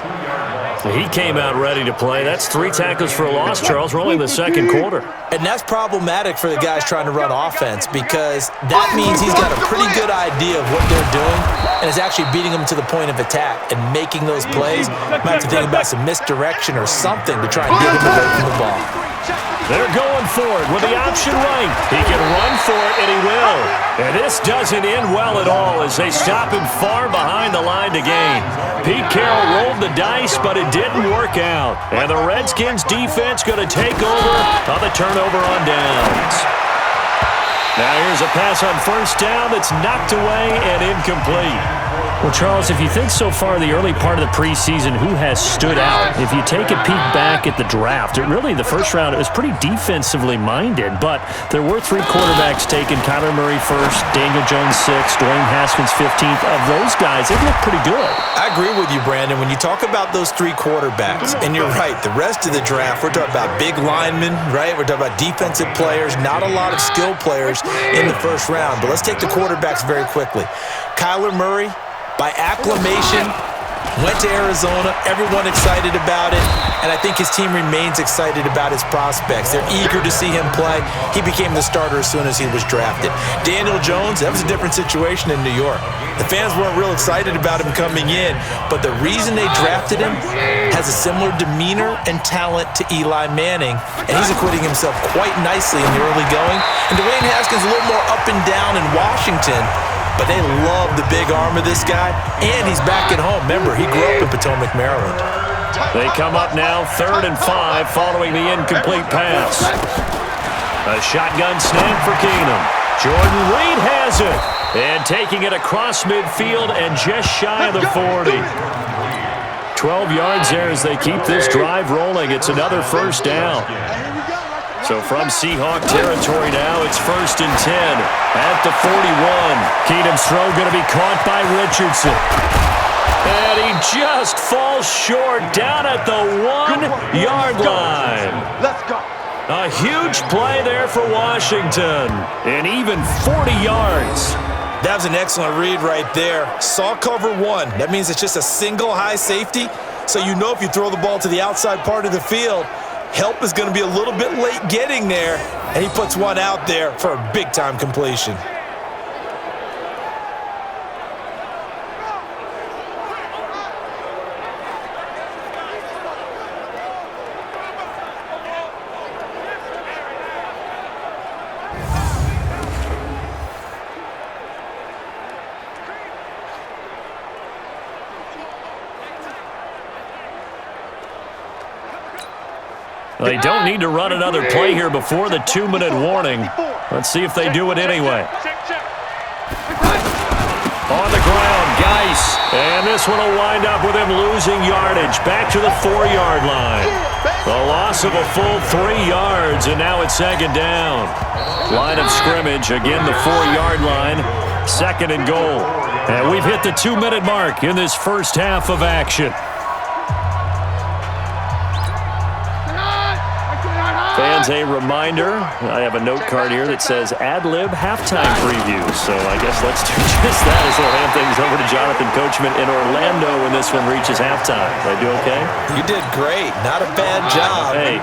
He came out ready to play. That's 3 tackles for a loss, Charles. We're only in the 2nd quarter. And that's problematic for the guys trying to run offense because that means he's got a pretty good idea of what they're doing and is actually beating them to the point of attack and making those plays. Might have to think about some misdirection or something to try and get him away from the ball. They're going for it with the option right. He can run for it, and he will. And this doesn't end well at all as they stop him far behind the line to gain. Pete Carroll rolled the dice, but it didn't work out. And the Redskins defense going to take over on the turnover on downs. Now here's a pass on 1st down that's knocked away and incomplete. Well, Charles, if you think so far the early part of the preseason, who has stood out? If you take a peek back at the draft, the first round, it was pretty defensively minded, but there were 3 quarterbacks taken. Kyler Murray 1st, Daniel Jones 6th, Dwayne Haskins 15th. Of those guys, they look pretty good. I agree with you, Brandon. When you talk about those 3 quarterbacks, and you're right, the rest of the draft, we're talking about big linemen, right? We're talking about defensive players, not a lot of skill players in the 1st round. But let's take the quarterbacks very quickly. Kyler Murray, by acclamation, went to Arizona. Everyone excited about it. And I think his team remains excited about his prospects. They're eager to see him play. He became the starter as soon as he was drafted. Daniel Jones, that was a different situation in New York. The fans weren't real excited about him coming in, but the reason they drafted him has a similar demeanor and talent to Eli Manning, and he's acquitting himself quite nicely in the early going. And Dwayne Haskins a little more up and down in Washington, but they love the big arm of this guy, and he's back at home. Remember, he grew up in Potomac, Maryland. They come up now 3rd and 5 following the incomplete pass. A shotgun snap for Keenum. Jordan Reed has it. And taking it across midfield and just shy of the 40. 12 yards there as they keep this drive rolling. It's another 1st down. So from Seahawk territory now, it's 1st and 10 at the 41. Keenum's throw going to be caught by Richardson. And he just falls short down at the 1-yard line. Let's go. A huge play there for Washington. And even 40 yards. That was an excellent read right there. Saw cover 1. That means it's just a single high safety. So you know if you throw the ball to the outside part of the field, help is going to be a little bit late getting there, and he puts one out there for a big-time completion. They don't need to run another play here before the 2-minute warning. Let's see if they do it anyway. On the ground, Geis. And this one will wind up with him losing yardage. Back to the 4-yard line. The loss of a full 3 yards, and now it's 2nd down. Line of scrimmage, again the 4-yard line. 2nd and goal. And we've hit the 2-minute mark in this first half of action. Fans, a reminder, I have a note card here that says ad-lib halftime preview. So I guess let's do just that as we'll hand things over to Jonathan Coachman in Orlando when this one reaches halftime. Did I do okay? You did great. Not a bad job. Hey.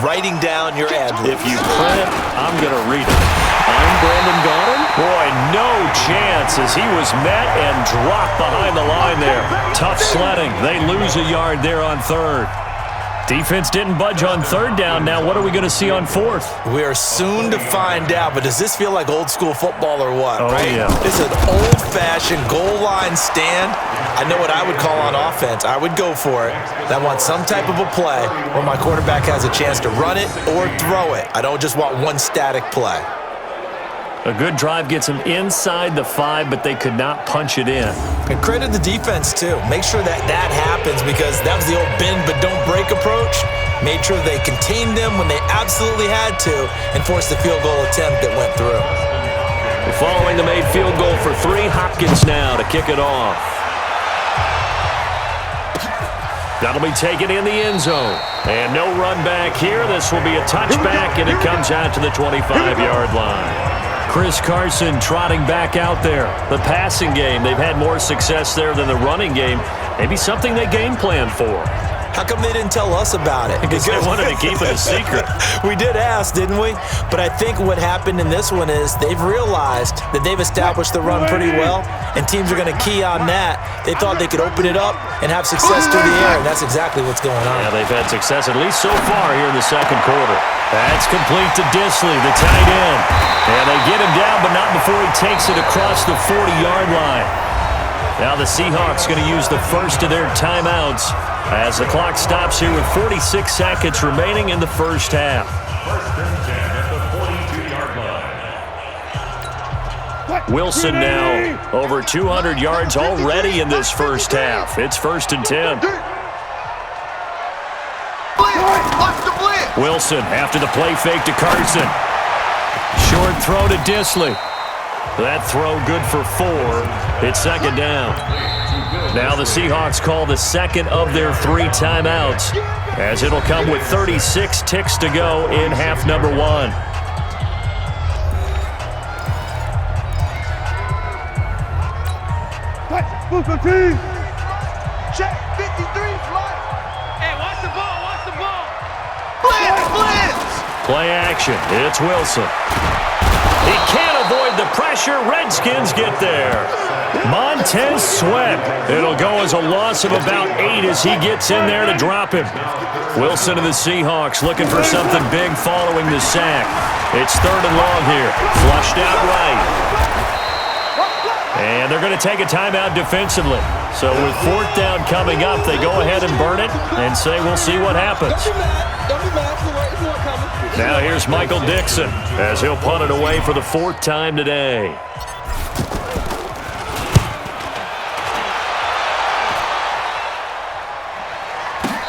Writing down your ad-libs. If you print it, I'm going to read it. I'm Brandon Gaudin. Boy, no chance as he was met and dropped behind the line there. Tough sledding. They lose a yard there on third. Defense didn't budge on third down. Now what are we going to see on fourth? We are soon to find out, but does this feel like old school football or what? Oh, right? Yeah. This is an old-fashioned goal line stand. I know what I would call on offense. I would go for it. I want some type of a play where my quarterback has a chance to run it or throw it. I don't just want one static play. A good drive gets them inside the 5, but they could not punch it in. And credit the defense, too. Make sure that happens because that was the old bend but don't break approach. Made sure they contained them when they absolutely had to and forced the field goal attempt that went through. Following the made field goal for 3, Hopkins now to kick it off. That'll be taken in the end zone. And no run back here. This will be a touchback, and it comes out to the 25-yard line. Chris Carson trotting back out there. The passing game, they've had more success there than the running game. Maybe something they game planned for. How come they didn't tell us about it? Because they wanted to keep it a secret. We did ask, didn't we? But I think what happened in this one is they've realized that they've established the run pretty well, and teams are going to key on that. They thought they could open it up and have success through the air, and that's exactly what's going on. Yeah, they've had success at least so far here in the second quarter. That's complete to Disley, the tight end. And they get him down, but not before he takes it across the 40-yard line. Now the Seahawks going to use the first of their timeouts as the clock stops here with 46 seconds remaining in the first half. Wilson now over 200 yards already in this first half. It's 1st and 10. Wilson after the play fake to Carson. Short throw to Disley. That throw good for 4. It's 2nd down. Now the Seahawks call the second of their 3 timeouts as it'll come with 36 ticks to go in half number 1. Check 53 fly. Hey, watch the ball. Blitz. Play action. It's Wilson. He can't avoid the pressure. Redskins get there. Montez Sweat. It'll go as a loss of about 8 as he gets in there to drop him. Wilson and the Seahawks looking for something big following the sack. It's 3rd and long here. Flushed out right. And they're going to take a timeout defensively. So with 4th down coming up, they go ahead and burn it and say we'll see what happens. Now here's Michael Dixon as he'll punt it away for the 4th time today.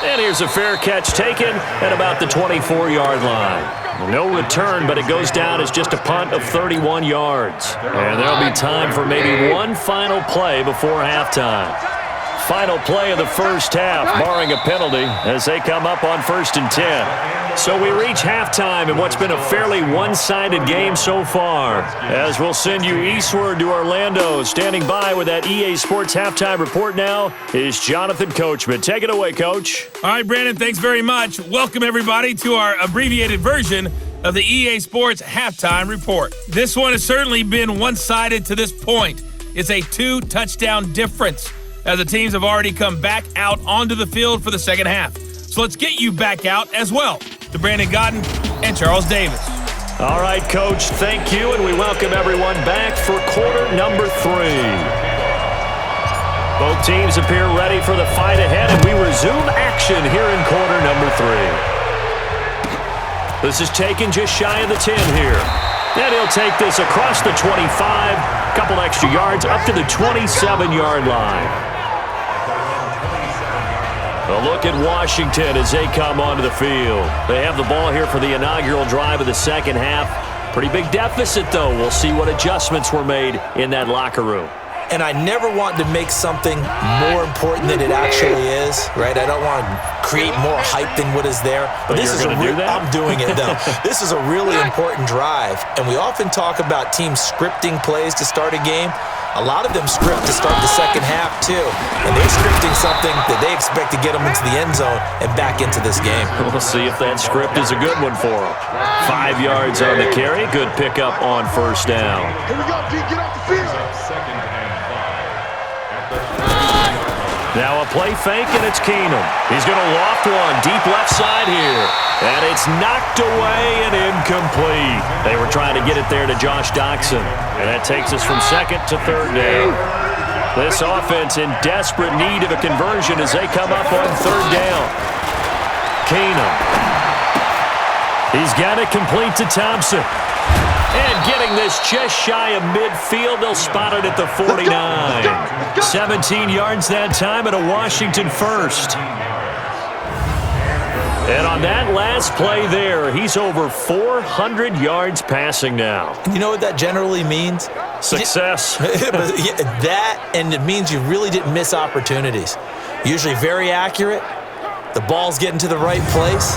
And here's a fair catch taken at about the 24-yard line. No return, but it goes down as just a punt of 31 yards. And there'll be time for maybe one final play before halftime. Final play of the first half, barring a penalty, as they come up on 1st and 10. So we reach halftime in what's been a fairly one-sided game so far. As we'll send you eastward to Orlando. Standing by with that EA Sports halftime report now is Jonathan Coachman. Take it away, Coach. All right, Brandon, thanks very much. Welcome, everybody, to our abbreviated version of the EA Sports halftime report. This one has certainly been one-sided to this point. It's a 2-touchdown difference, as the teams have already come back out onto the field for the second half. So let's get you back out as well to Brandon Gaudin and Charles Davis. All right, Coach, thank you, and we welcome everyone back for quarter number 3. Both teams appear ready for the fight ahead, and we resume action here in quarter number 3. This is taken just shy of the 10 here. And he'll take this across the 25, couple extra yards up to the 27-yard line. A look at Washington as they come onto the field. They have the ball here for the inaugural drive of the second half. Pretty big deficit, though. We'll see what adjustments were made in that locker room. And I never want to make something more important than it actually is, right? I don't want to create more hype than what is there. But this is I'm doing it, though. This is a really important drive. And we often talk about teams scripting plays to start a game. A lot of them script to start the second half, too. And they're scripting something that they expect to get them into the end zone and back into this game. We'll see if that script is a good one for them. 5 yards on the carry. Good pickup on first down. Here we go, D. Get off the field. Now a play fake, and it's Keenum. He's going to loft one deep left side here. And it's knocked away and incomplete. They were trying to get it there to Josh Doxson. And that takes us from second to third down. This offense in desperate need of a conversion as they come up on third down. Keenum. He's got it complete to Thompson. And getting this just shy of midfield, they'll spot it at the 49. 17 yards that time and a Washington first. And on that last play there, he's over 400 yards passing now. You know what that generally means? Success. That, and it means you really didn't miss opportunities. Usually very accurate. The ball's getting to the right place.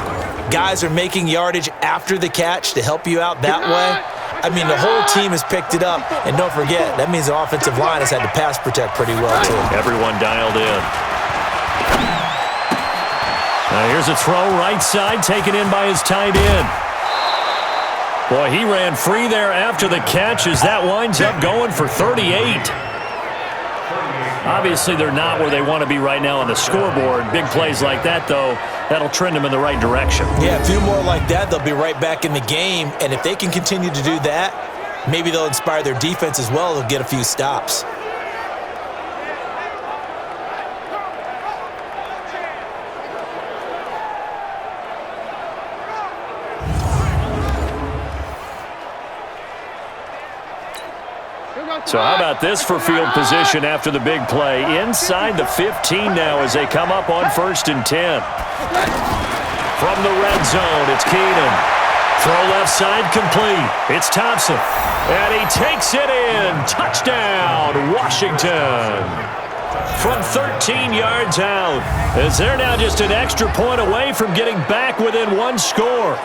Guys are making yardage after the catch to help you out that way. I mean, the whole team has picked it up. And don't forget, that means the offensive line has had to pass protect pretty well, too. Everyone dialed in. Now here's a throw right side, taken in by his tight end. Boy, he ran free there after the catch as that winds up going for 38. Obviously, they're not where they want to be right now on the scoreboard. Big plays like that, though, that'll trend them in the right direction. Yeah, a few more like that, they'll be right back in the game. And if they can continue to do that, maybe they'll inspire their defense as well. They'll get a few stops. So how about this for field position after the big play? Inside the 15 now as they come up on 1st and 10. From the red zone, it's Keenum. Throw left side complete. It's Thompson. And he takes it in. Touchdown, Washington. From 13 yards out, as they're now just an extra point away from getting back within one score.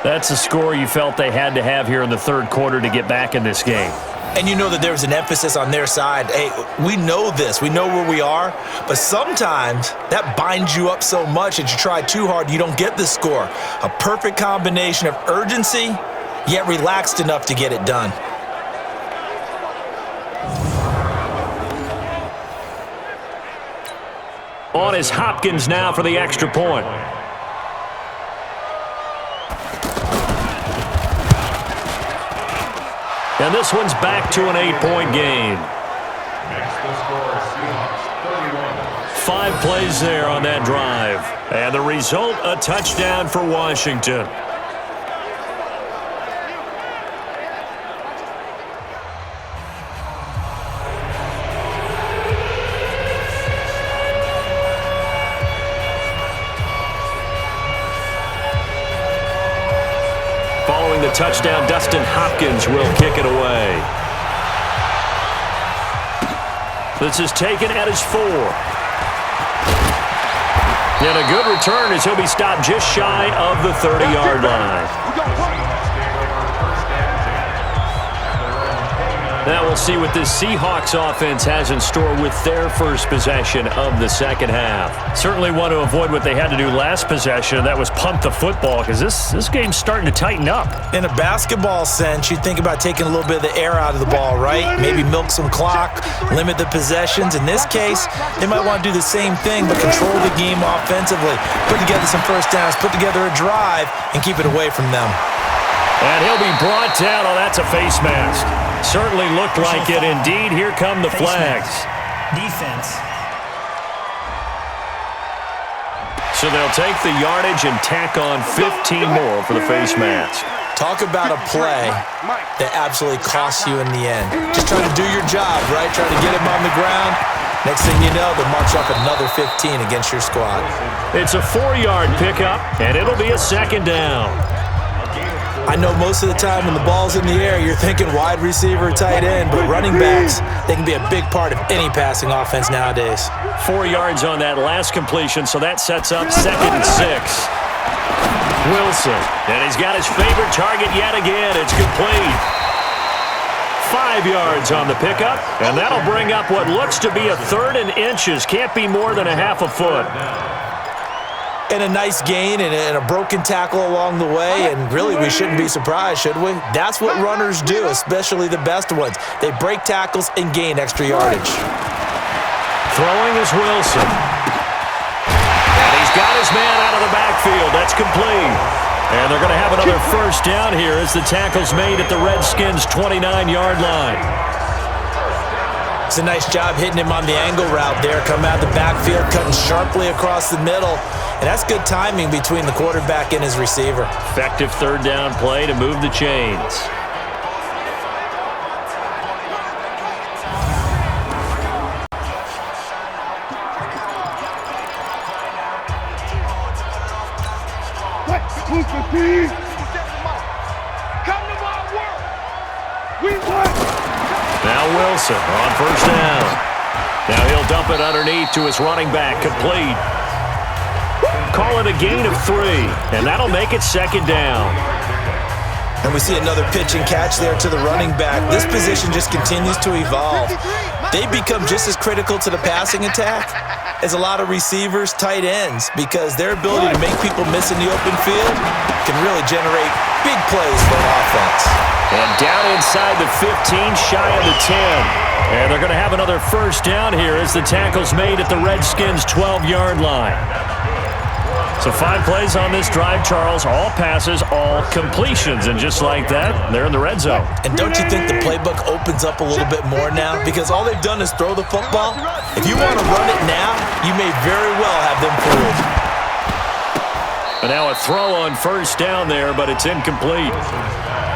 That's a score you felt they had to have here in the third quarter to get back in this game. And you know that there's an emphasis on their side. Hey, we know this. We know where we are. But sometimes that binds you up so much that you try too hard, you don't get the score. A perfect combination of urgency, yet relaxed enough to get it done. On is Hopkins now for the extra point. And this one's back to an 8-point game. Next, the score, Seahawks 31. 5 plays there on that drive. And the result, a touchdown for Washington. Following the touchdown, Dustin Hopkins will kick it away. This is taken at his 4. And a good return as he'll be stopped just shy of the 30-yard line. Now we'll see what this Seahawks offense has in store with their first possession of the second half. Certainly want to avoid what they had to do last possession, and that was punt the football, because this game's starting to tighten up. In a basketball sense, you think about taking a little bit of the air out of the ball, right? Maybe milk some clock, limit the possessions. In this case, they might want to do the same thing, but control the game offensively. Put together some first downs, put together a drive, and keep it away from them. And he'll be brought down. Oh, that's a face mask. Certainly looked like it. Indeed, here come the flags. Defense. So they'll take the yardage and tack on 15 more for the face mask. Talk about a play that absolutely costs you in the end. Just trying to do your job, right? Trying to get him on the ground. Next thing you know, they'll march up another 15 against your squad. It's a 4-yard pickup, and it'll be a second down. A gain of 4 I know most of the time when the ball's in the air, you're thinking wide receiver, tight end, but running backs, they can be a big part of any passing offense nowadays. 4 yards on that last completion, so that sets up 2nd and 6. Wilson, and he's got his favorite target yet again. It's complete. 5 yards on the pickup, and that'll bring up what looks to be a 3rd and inches. Can't be more than a half a foot. And a nice gain and a broken tackle along the way, and really we shouldn't be surprised, should we? That's what runners do, especially the best ones. They break tackles and gain extra yardage. Throwing is Wilson. And he's got his man out of the backfield. That's complete. And they're going to have another first down here as the tackle's made at the Redskins' 29-yard line. It's a nice job hitting him on the angle route there. Come out of the backfield, cutting sharply across the middle. And that's good timing between the quarterback and his receiver. Effective 3rd down play to move the chains. Now Wilson on 1st down. Now he'll dump it underneath to his running back. Complete. Call it a gain of 3, and that'll make it 2nd down. And we see another pitch and catch there to the running back. This position just continues to evolve. They become just as critical to the passing attack as a lot of receivers, tight ends, because their ability to make people miss in the open field can really generate big plays for an offense. And down inside the 15, shy of the 10. And they're going to have another first down here as the tackle's made at the Redskins' 12-yard line. So 5 plays on this drive, Charles. All passes, all completions. And just like that, they're in the red zone. And don't you think the playbook opens up a little bit more now? Because all they've done is throw the football. If you want to run it now, you may very well have them fooled. And now a throw on first down there, but it's incomplete.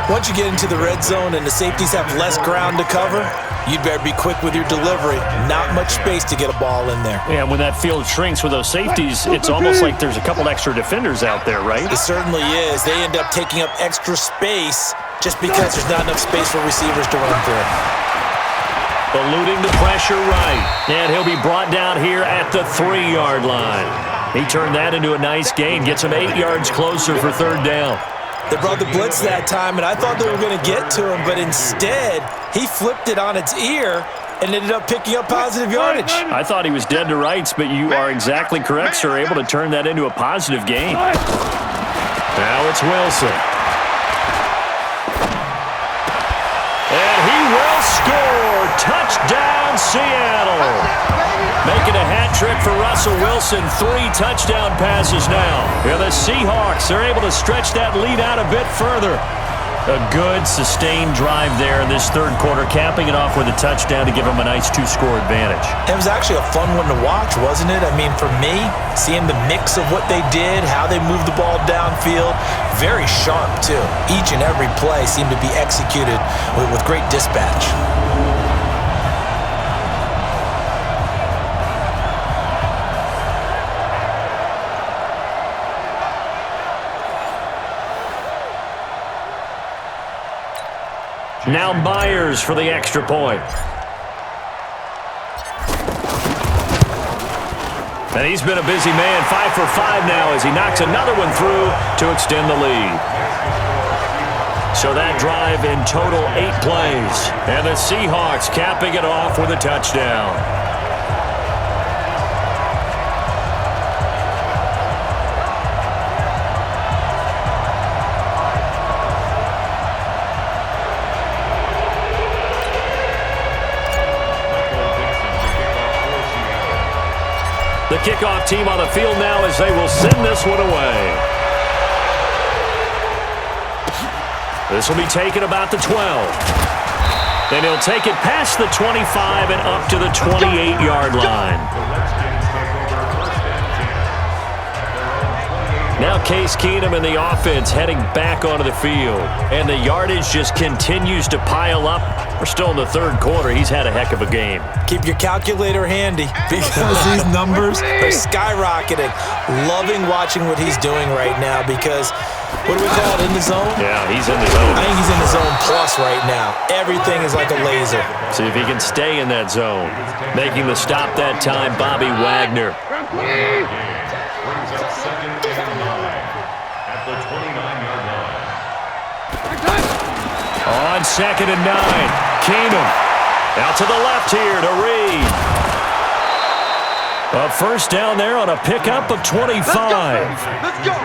Once you get into the red zone and the safeties have less ground to cover, you'd better be quick with your delivery. Not much space to get a ball in there. Yeah, when that field shrinks with those safeties, it's almost like there's a couple extra defenders out there, right? It certainly is. They end up taking up extra space just because there's not enough space for receivers to run through. Eluding the pressure right. And he'll be brought down here at the 3-yard line. He turned that into a nice gain. Gets him 8 yards closer for 3rd down. They brought the blitz that time, and I thought they were going to get to him, but instead, he flipped it on its ear and ended up picking up positive yardage. I thought he was dead to rights, but you are exactly correct, sir. Able to turn that into a positive gain. Now it's Wilson. And he will score. Touchdown, Seattle. Making a hat trick for Russell Wilson. 3 touchdown passes now. Yeah, the Seahawks are able to stretch that lead out a bit further. A good, sustained drive there in this 3rd quarter, capping it off with a touchdown to give them a nice 2-score advantage. It was actually a fun one to watch, wasn't it? I mean, for me, seeing the mix of what they did, how they moved the ball downfield, very sharp, too. Each and every play seemed to be executed with great dispatch. Now Myers for the extra point. And he's been a busy man, 5 for 5 now as he knocks another one through to extend the lead. So that drive in total 8 plays. And the Seahawks capping it off with a touchdown. The kickoff team on the field now as they will send this one away. This will be taken about the 12. Then he'll take it past the 25 and up to the 28-yard line. Now Case Keenum and the offense heading back onto the field. And the yardage just continues to pile up. We're still in the 3rd quarter. He's had a heck of a game. Keep your calculator handy because these numbers are skyrocketing. Loving watching what he's doing right now because What do we call it, in the zone? Yeah, he's in the zone. I think he's in the zone plus right now. Everything is like a laser. See if he can stay in that zone. Making the stop that time, Bobby Wagner. Brings up 2nd and 9 at the 29-yard line. On 2nd and 9, Keenum. Out to the left here to Reed. A first down there on a pickup of 25. Let's go.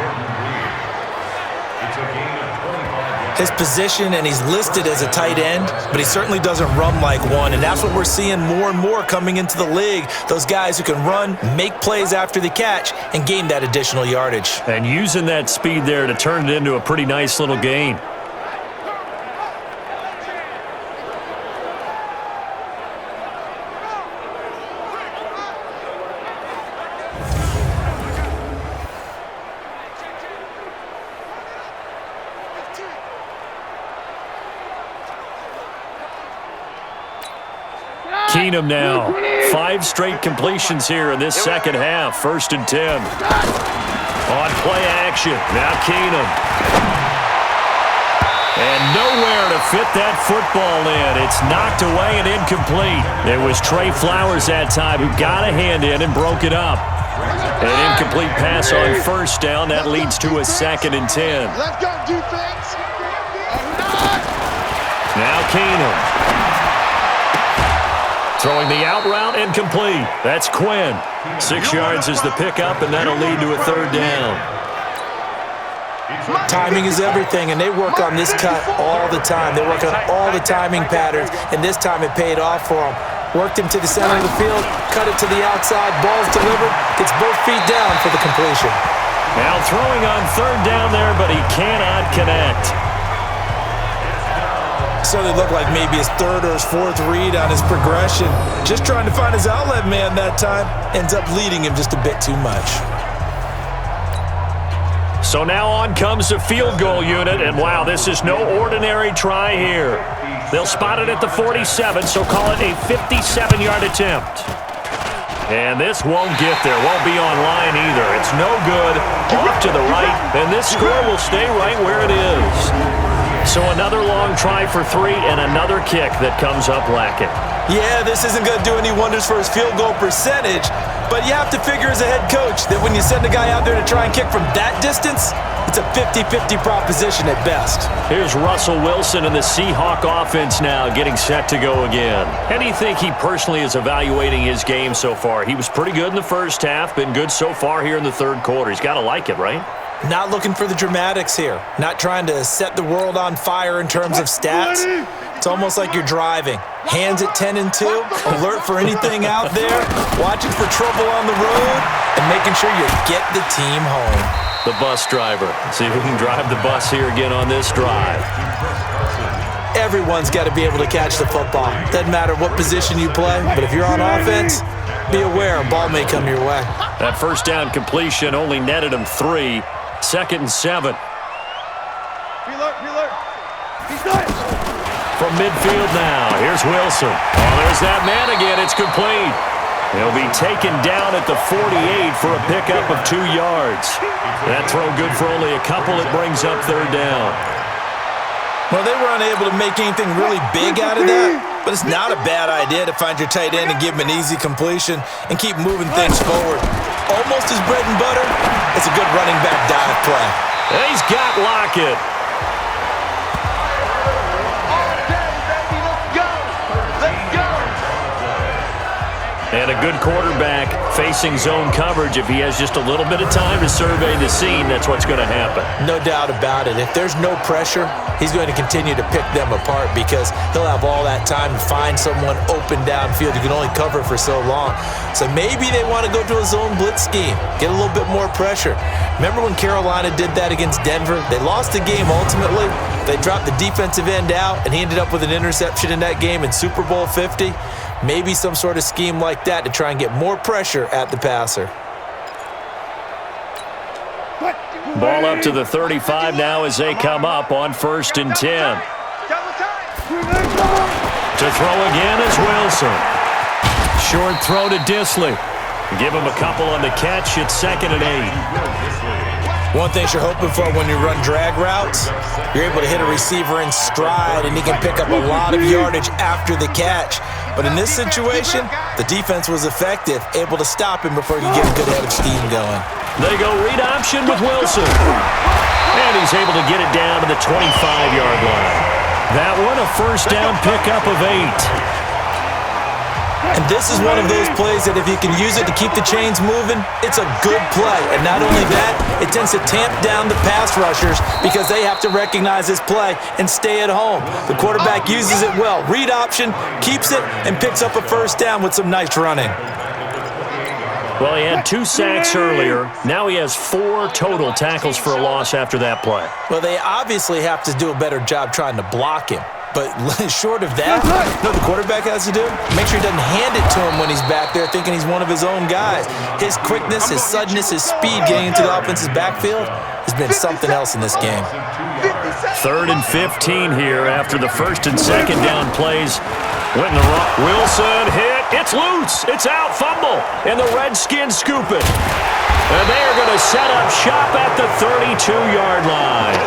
His position, and he's listed as a tight end, but he certainly doesn't run like one, and that's what we're seeing more and more coming into the league. Those guys who can run, make plays after the catch, and gain that additional yardage. And using that speed there to turn it into a pretty nice little gain. Keenum now. 5 straight completions here in this second half. 1st and 10. On play action. Now Keenum. And nowhere to fit that football in. It's knocked away and incomplete. It was Trey Flowers that time who got a hand in and broke it up. An incomplete pass on 1st down. That leads to a 2nd and 10. Let's go, defense. Now Keenum. Throwing the out route incomplete. That's Quinn. 6 yards is the pickup, and that'll lead to a 3rd down. Timing is everything, and they work on this cut all the time. They work on all the timing patterns, and this time it paid off for them. Worked him to the center of the field, cut it to the outside, ball's delivered, gets both feet down for the completion. Now throwing on 3rd down there, but he cannot connect. So they look like maybe his 3rd or his 4th read on his progression. Just trying to find his outlet man that time. Ends up leading him just a bit too much. So now on comes the field goal unit, and wow, this is no ordinary try here. They'll spot it at the 47, so call it a 57-yard attempt. And this won't get there, won't be on line either. It's no good, off to the right, and this score will stay right where it is. So another long try for 3 and another kick that comes up lacking. Yeah, this isn't going to do any wonders for his field goal percentage, but you have to figure as a head coach that when you send a guy out there to try and kick from that distance, it's a 50-50 proposition at best. Here's Russell Wilson and the Seahawk offense now getting set to go again. How do you think he personally is evaluating his game so far? He was pretty good in the first half, been good so far here in the 3rd quarter. He's got to like it, right? Not looking for the dramatics here. Not trying to set the world on fire in terms of stats. It's almost like you're driving. Hands at 10 and 2, alert for anything out there, watching for trouble on the road, and making sure you get the team home. The bus driver. See if we can drive the bus here again on this drive. Everyone's got to be able to catch the football. Doesn't matter what position you play, but if you're on offense, be aware a ball may come your way. That 1st down completion only netted him 3. 2nd and 7. Reload. He's done. From midfield now, here's Wilson. Oh, there's that man again. It's complete. He'll be taken down at the 48 for a pickup of 2 yards. That throw good for only a couple. It brings up 3rd down. Well, they were unable to make anything really big out of that, but it's not a bad idea to find your tight end and give him an easy completion and keep moving things forward. Almost his bread and butter. It's a good running back dive play. And he's got Lockett. And a good quarterback facing zone coverage. If he has just a little bit of time to survey the scene, that's what's going to happen. No doubt about it. If there's no pressure, he's going to continue to pick them apart because he'll have all that time to find someone open downfield. You can only cover for so long. So maybe they want to go to a zone blitz scheme, get a little bit more pressure. Remember when Carolina did that against Denver? They lost the game ultimately. They dropped the defensive end out, and he ended up with an interception in that game in Super Bowl 50. Maybe some sort of scheme like that to try and get more pressure at the passer. Ball up to the 35 now as they come up on 1st and 10. To throw again is Wilson. Short throw to Disley. Give him a couple on the catch. It's 2nd and 8. One thing you're hoping for when you run drag routes, you're able to hit a receiver in stride, and he can pick up a lot of yardage after the catch. But in this situation, the defense was effective, able to stop him before he could get a good head of steam going. They go read option with Wilson. And he's able to get it down to the 25-yard line. That one, a first down pickup of 8. And this is one of those plays that if you can use it to keep the chains moving, it's a good play. And not only that, it tends to tamp down the pass rushers because they have to recognize this play and stay at home. The quarterback uses it well. Read option, keeps it, and picks up a first down with some nice running. Well, he had 2 sacks earlier. Now he has 4 total tackles for a loss after that play. Well, they obviously have to do a better job trying to block him. But short of that, you know what the quarterback has to do? Make sure he doesn't hand it to him when he's back there thinking he's one of his own guys. His quickness, his suddenness, his speed getting into the offense's backfield has been something else in this game. 3rd and 15 here after the 1st and 2nd down plays. Went in the wrong. Wilson hit. It's loose. It's out. Fumble. And the Redskins scoop it. And they are going to set up shop at the 32-yard line.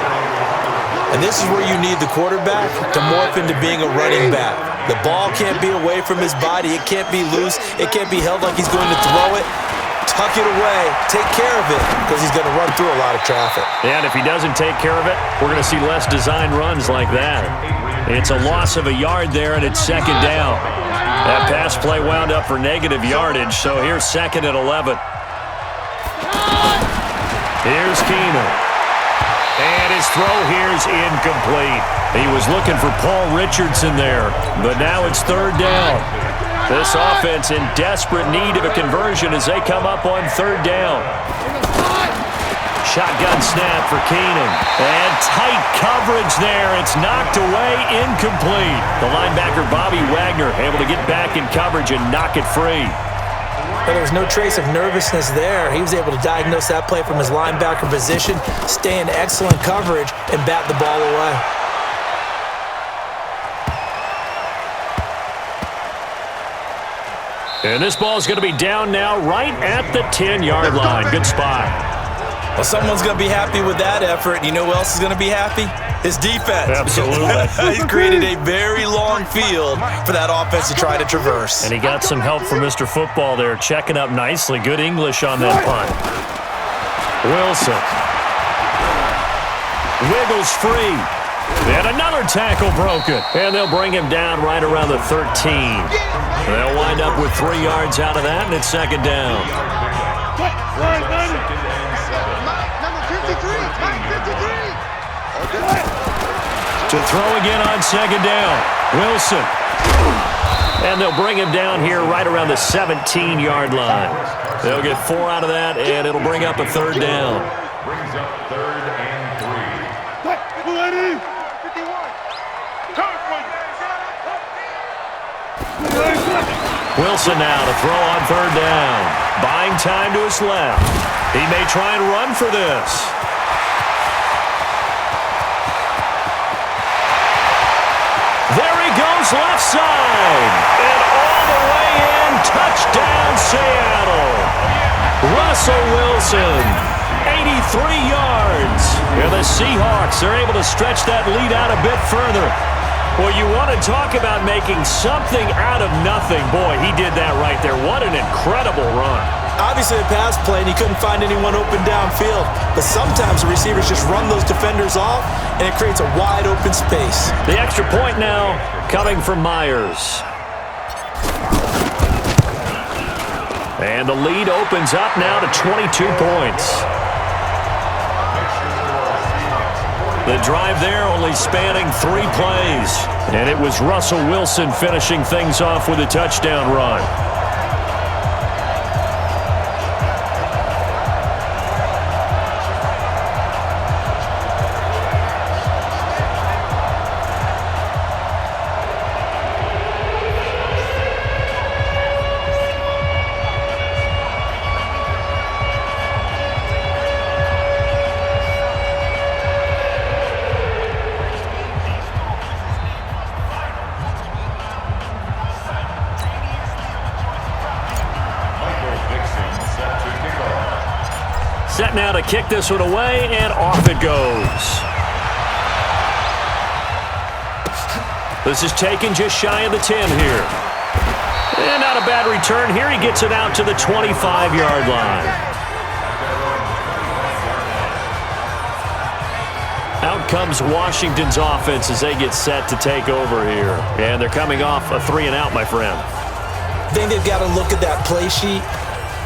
And this is where you need the quarterback to morph into being a running back. The ball can't be away from his body. It can't be loose. It can't be held like he's going to throw it. Tuck it away. Take care of it because he's going to run through a lot of traffic. And if he doesn't take care of it, we're going to see less design runs like that. It's a loss of a yard there, and it's 2nd down. That pass play wound up for negative yardage, so here's 2nd and 11. Here's Keenum. And his throw here is incomplete. He was looking for Paul Richardson there, but now it's 3rd down. This offense in desperate need of a conversion as they come up on 3rd down. Shotgun snap for Keenum. And tight coverage there. It's knocked away, incomplete. The linebacker, Bobby Wagner, able to get back in coverage and knock it free. But there was no trace of nervousness there. He was able to diagnose that play from his linebacker position, stay in excellent coverage, and bat the ball away. And this ball is going to be down now right at the 10-yard line. Good spot. Well, someone's going to be happy with that effort. You know who else is going to be happy? His defense. Absolutely. He created a very long field for that offense to try to traverse. And he got some help from Mr. Football there, checking up nicely. Good English on that punt. Wilson. Wiggles free. And another tackle broken. And they'll bring him down right around the 13. They'll wind up with 3 yards out of that, and it's 2nd down. To throw again on 2nd down. Wilson. And they'll bring him down here right around the 17-yard line. They'll get 4 out of that, and it'll bring up a 3rd down. Brings up 3rd and 3. Wilson now to throw on 3rd down. Buying time to his left. He may try and run for this. There he goes left side. And all the way in, touchdown Seattle. Russell Wilson, 83 yards. And the Seahawks are able to stretch that lead out a bit further. Well, you want to talk about making something out of nothing. Boy, he did that right there. What an incredible run. Obviously a pass play, and he couldn't find anyone open downfield. But sometimes the receivers just run those defenders off, and it creates a wide open space. The extra point now coming from Myers. And the lead opens up now to 22 points. The drive there only spanning 3 plays. And it was Russell Wilson finishing things off with a touchdown run. now to kick this one away, and off it goes. This is taken just shy of the 10 here. And not a bad return here. He gets it out to the 25-yard line. Out comes Washington's offense as they get set to take over here. And they're coming off a 3-and-out, my friend. I think they've got to look at that play sheet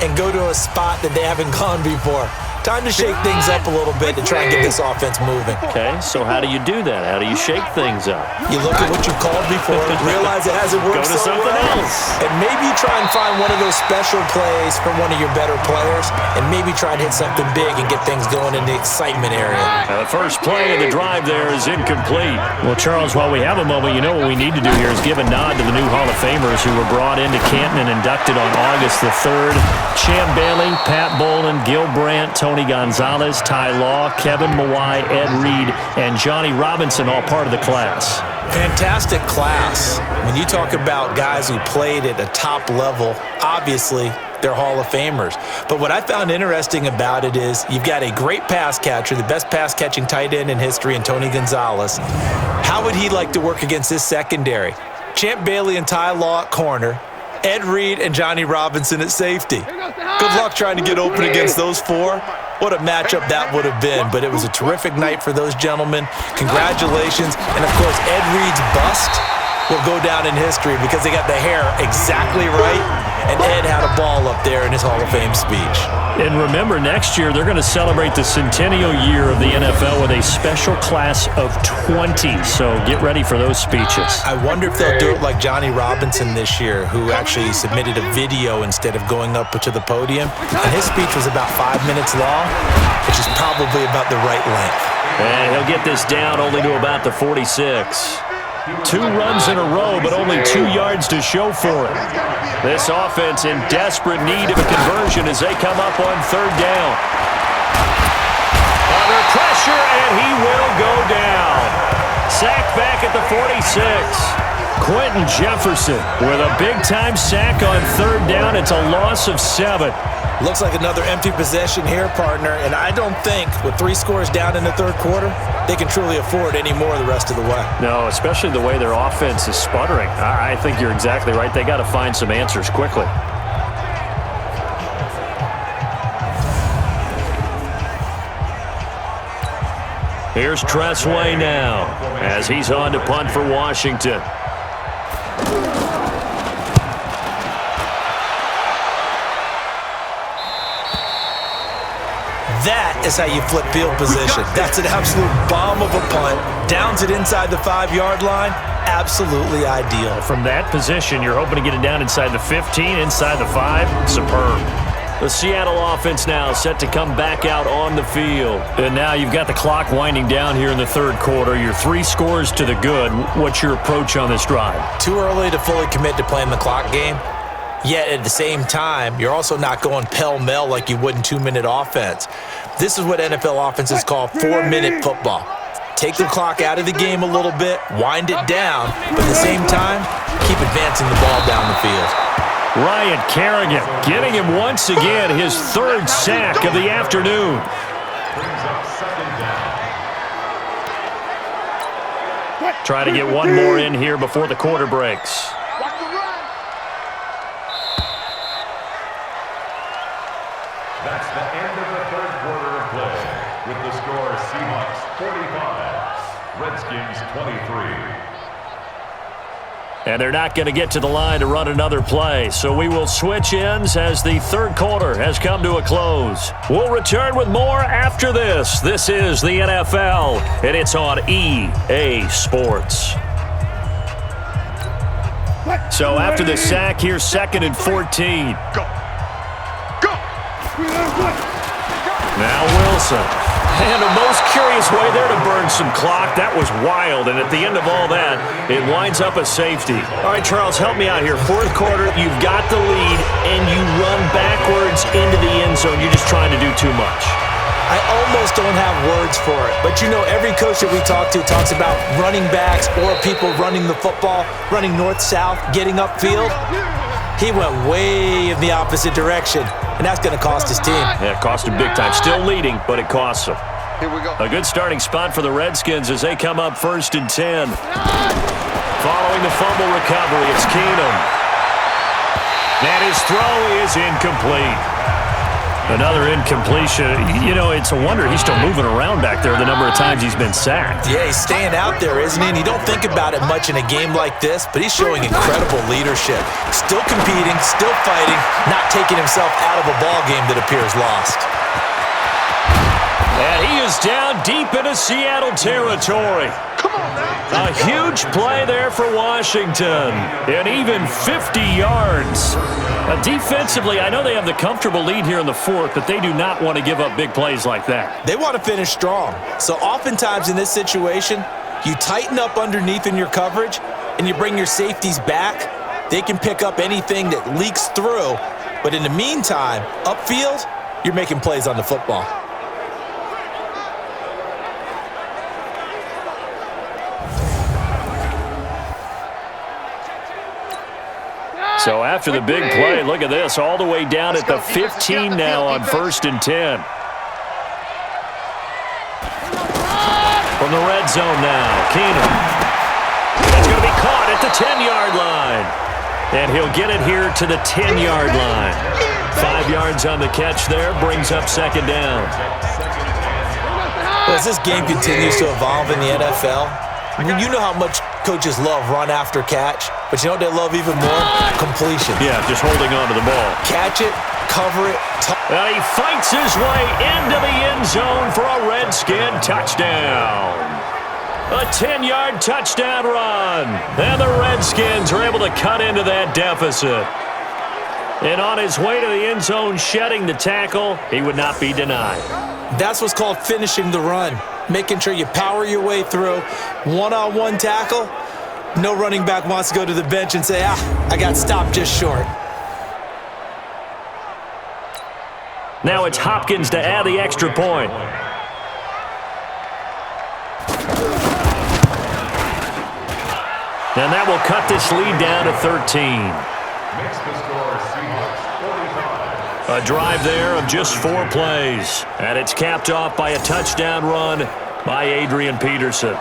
and go to a spot that they haven't gone before. Time to shake things up a little bit to try and get this offense moving. Okay, so how do you do that? How do you shake things up? You look at what you called before, realize it hasn't worked Go to so something well, else. and maybe try and find one of those special plays from one of your better players, and maybe try to hit something big and get things going in the excitement area. The first play of the drive there is incomplete. Well, Charles, while we have a moment, you know what we need to do here is give a nod to the new Hall of Famers who were brought into Canton and inducted on August the 3rd. Champ Bailey, Pat Bolin, Gil Brandt, Tony Gonzalez, Ty Law, Kevin Mawai, Ed Reed, and Johnny Robinson, all part of the class. Fantastic class. When you talk about guys who played at a top level, obviously they're Hall of Famers. But what I found interesting about it is you've got a great pass catcher, the best pass-catching tight end in history, in Tony Gonzalez. How would he like to work against this secondary? Champ Bailey and Ty Law at corner, Ed Reed and Johnny Robinson at safety. Good luck trying to get open against those four. What a matchup that would have been. But it was a terrific night for those gentlemen. Congratulations. And, of course, Ed Reed's bust will go down in history because they got the hair exactly right, and Ed had a ball up there in his Hall of Fame speech. And remember, next year they're going to celebrate the centennial year of the NFL with a special class of 20. So get ready for those speeches. I wonder if they'll do it like Johnny Robinson this year, who actually submitted a video instead of going up to the podium. And his speech was about 5 minutes long, which is probably about the right length. And he'll get this down only to about the 46. 2 runs in a row, but only 2 yards to show for it. This offense in desperate need of a conversion as they come up on 3rd down. Under pressure, and he will go down. Sacked back at the 46. Quentin Jefferson with a big-time sack on 3rd down. It's a loss of 7. Looks like another empty possession here, partner, and I don't think with 3 scores down in the 3rd quarter, they can truly afford any more the rest of the way. No, especially the way their offense is sputtering. I think you're exactly right. They got to find some answers quickly. Here's Tressway now as he's on to punt for Washington. That is how you flip field position. That's an absolute bomb of a punt. Downs it inside the 5-yard line. Absolutely ideal. From that position, you're hoping to get it down inside the 15, inside the 5. Superb. The Seattle offense now set to come back out on the field. And now you've got the clock winding down here in the 3rd quarter. You're 3 scores to the good. What's your approach on this drive? Too early to fully commit to playing the clock game. Yet at the same time, you're also not going pell-mell like you would in 2-minute offense. This is what NFL offenses call 4-minute football. Take the clock out of the game a little bit, wind it down, but at the same time, keep advancing the ball down the field. Ryan Kerrigan getting him once again his 3rd sack of the afternoon. Try to get one more in here before the quarter breaks. That's the end of the 3rd quarter of play. With the score, Seahawks 45, Redskins 23. And they're not going to get to the line to run another play, so we will switch ends as the 3rd quarter has come to a close. We'll return with more after this. This is the NFL, and it's on EA Sports. So after the sack, here's 2nd and 14. Now Wilson. And a most curious way there to burn some clock. That was wild, and at the end of all that, it winds up a safety. All right, Charles, help me out here. 4th quarter, you've got the lead, and you run backwards into the end zone. You're just trying to do too much. I almost don't have words for it, but you know every coach that we talk to talks about running backs or people running the football, running north-south, getting upfield. He went way in the opposite direction, and and that's going to cost his team. Yeah, it cost him big time. Still leading, but it costs him. Here we go. A good starting spot for the Redskins as they come up 1st and 10. Following the fumble recovery, it's Keenum. And his throw is incomplete. Another incompletion. You know, it's a wonder he's still moving around back there the number of times he's been sacked. Yeah, he's staying out there, isn't he? And you don't think about it much in a game like this, but he's showing incredible leadership. Still competing, still fighting, not taking himself out of a ball game that appears lost. And he is down deep into Seattle territory. A huge play there for Washington. And even 50 yards. Defensively, I know they have the comfortable lead here in the 4th, but they do not want to give up big plays like that. They want to finish strong. So oftentimes in this situation, you tighten up underneath in your coverage and you bring your safeties back. They can pick up anything that leaks through. But in the meantime, upfield, you're making plays on the football. So after the big play, look at this, all the way down at the 15 now on 1st and 10. From the red zone now, Keenum. It's going to be caught at the 10-yard line. And he'll get it here to the 10-yard line. 5 yards on the catch there, brings up 2nd down. Well, as this game continues to evolve in the NFL, you know how much coaches love run after catch, but you know what they love even more? Completion. Yeah, just holding on to the ball. Catch it, cover it. And he fights his way into the end zone for a Redskin touchdown. A 10-yard touchdown run. And the Redskins are able to cut into that deficit. And on his way to the end zone, shedding the tackle, he would not be denied. That's what's called finishing the run. Making sure you power your way through. One-on-one tackle. No running back wants to go to the bench and say, I got stopped just short. Now it's Hopkins to add the extra point. And that will cut this lead down to 13. Makes the score Seahawks 45. A drive there of just 4 plays. And it's capped off by a touchdown run by Adrian Peterson.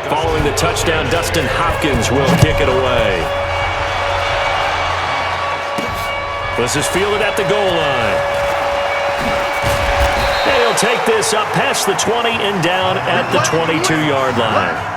Following the touchdown, Dustin Hopkins will kick it away. This is fielded at the goal line. And he'll take this up past the 20 and down at the 22-yard line.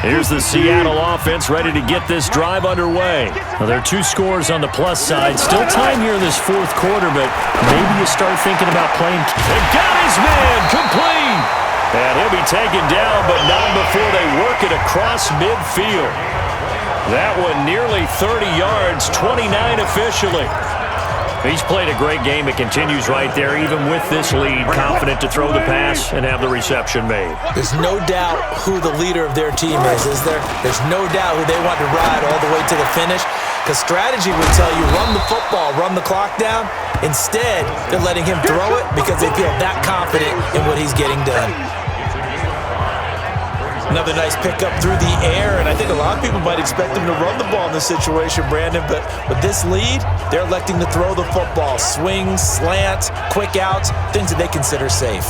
Here's the Seattle offense ready to get this drive underway. Well, there are 2 scores on the plus side. Still time here in this 4th quarter, but maybe you start thinking about playing. And got his man complete. And he'll be taken down, but not before they work it across midfield. That one nearly 30 yards, 29 officially. He's played a great game. It continues right there, even with this lead. Confident to throw the pass and have the reception made. There's no doubt who the leader of their team is there? There's no doubt who they want to ride all the way to the finish. Because strategy would tell you, run the football, run the clock down. Instead, they're letting him throw it because they feel that confident in what he's getting done. Another nice pickup through the air, and I think a lot of people might expect them to run the ball in this situation, Brandon, but with this lead, they're electing to throw the football. Swings, slants, quick outs, things that they consider safe.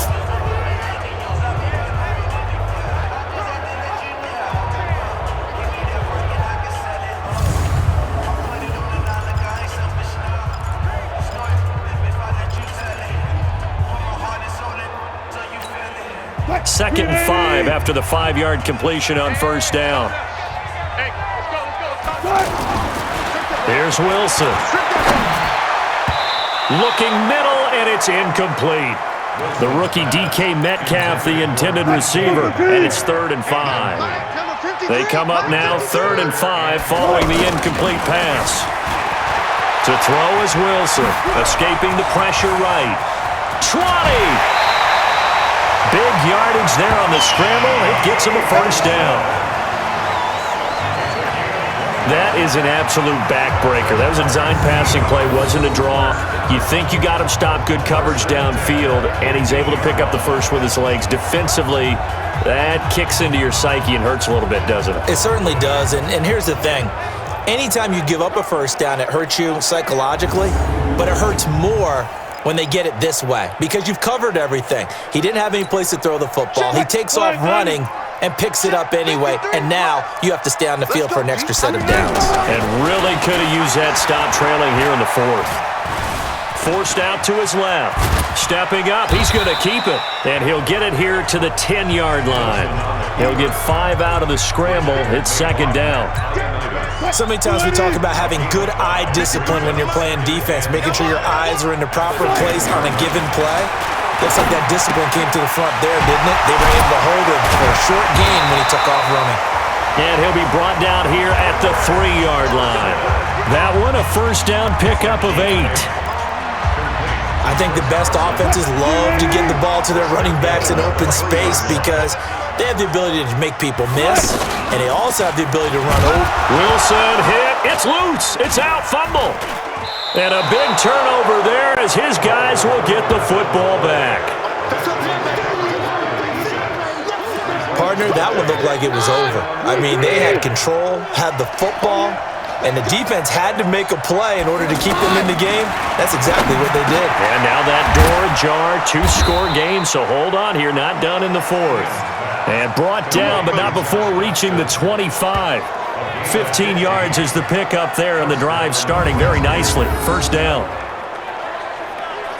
Second and 5 after the 5-yard completion on 1st down. Here's Wilson. Looking middle, and it's incomplete. The rookie DK Metcalf, the intended receiver, and it's 3rd and 5. They come up now 3rd and 5 following the incomplete pass. To throw is Wilson, escaping the pressure right. 20! Big yardage there on the scramble. It gets him a 1st down. That That is an absolute backbreaker. That was a design passing play, wasn't a draw. You think you got him stopped, good coverage downfield, and he's able to pick up the first with his legs. Defensively, that kicks into your psyche and hurts a little bit, doesn't it? It certainly does, and here's the thing. Anytime you give up a first down, it hurts you psychologically, but it hurts more when they get it this way because you've covered everything. He didn't have any place to throw the football. He takes off running and picks it up anyway, and now you have to stay on the field for an extra set of downs. And really could have used that stop trailing here in the fourth. Forced out to his left. Stepping up, he's going to keep it, and he'll get it here to the 10-yard line. He'll get 5 out of the scramble. It's second down. So many times we talk about having good eye discipline when you're playing defense, making sure your eyes are in the proper place on a given play. Looks like that discipline came to the front there, didn't it? They were able to hold him for a short gain when he took off running. And he'll be brought down here at the 3-yard line. That one, a first down pickup of 8. I think the best offenses love to get the ball to their running backs in open space because they have the ability to make people miss, and they also have the ability to run over. Wilson hit. It's loose. It's out. Fumble. And a big turnover there as his guys will get the football back. Partner, that one looked like it was over. I mean, they had control, had the football, and the defense had to make a play in order to keep them in the game. That's exactly what they did. And now that door ajar, 2-score game, so hold on here, not done in the fourth. And brought down, but not before reaching the 25. 15 yards is the pickup there, and the drive starting very nicely. First down.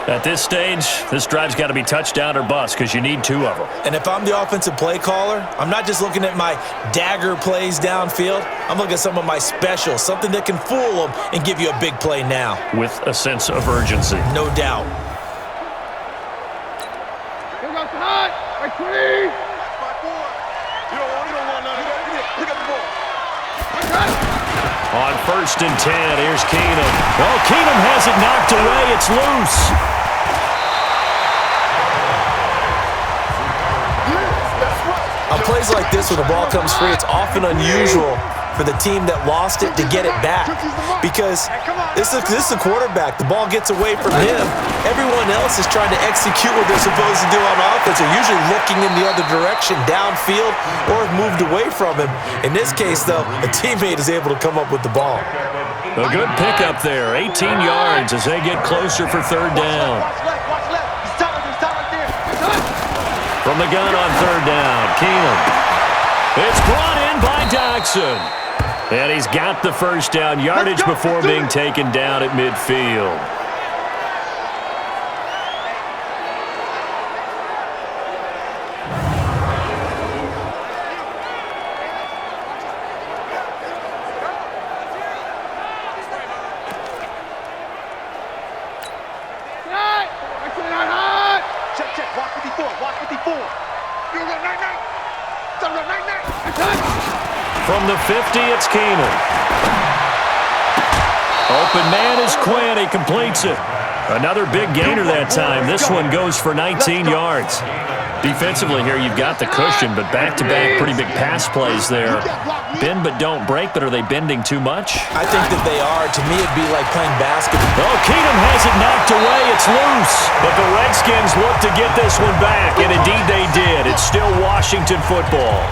At this stage, this drive's got to be touchdown or bust because you need 2 of them. And if I'm the offensive play caller, I'm not just looking at my dagger plays downfield. I'm looking at some of my specials, something that can fool them and give you a big play now. With a sense of urgency. No doubt. On 1st and 10, here's Keenum. Oh, Keenum has it knocked away. It's loose. On plays like this where the ball comes free, it's often unusual for the team that lost it to get it back because this is a quarterback. The ball gets away from him. Everyone else is trying to execute what they're supposed to do on offense. They're usually looking in the other direction, downfield, or have moved away from him. In this case, though, a teammate is able to come up with the ball. A good pickup there, 18 yards as they get closer for 3rd down. From the gun on 3rd down, Keenum. It's brought in by Dodson. And he's got the first down, yardage before being taken down at midfield. From the 50, it's Keenum. Open man is Quinn. He completes it. Another big gainer that time. This one goes for 19 yards. Defensively here, you've got the cushion, but back-to-back pretty big pass plays there. Bend but don't break, but are they bending too much? I think that they are. To me, it'd be like playing basketball. Oh, Keenum has it knocked away. It's loose. But the Redskins look to get this one back, and indeed they did. It's still Washington football.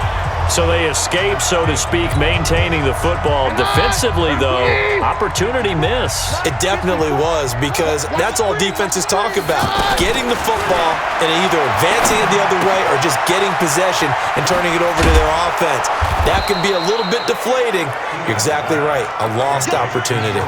So they escape, so to speak, maintaining the football. Defensively, though, opportunity miss. It definitely was because that's all defenses talk about. Getting the football and either advancing it the other way or just getting possession and turning it over to their offense. That can be a little bit deflating. You're exactly right. A lost opportunity.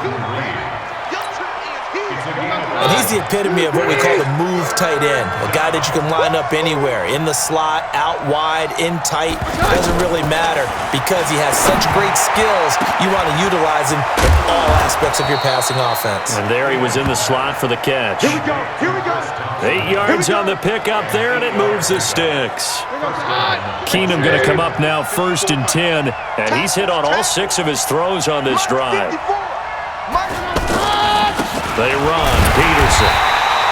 And he's the epitome of what we call the move tight end. A guy that you can line up anywhere. In the slot, out wide, in tight. Doesn't really matter because he has such great skills. You want to utilize him in all aspects of your passing offense. And there he was in the slot for the catch. Here we go. Here we go. 8 yards on the pickup there, and it moves the sticks. Keenum going to come up now 1st and 10, and he's hit on all 6 of his throws on this drive. They run. Peterson.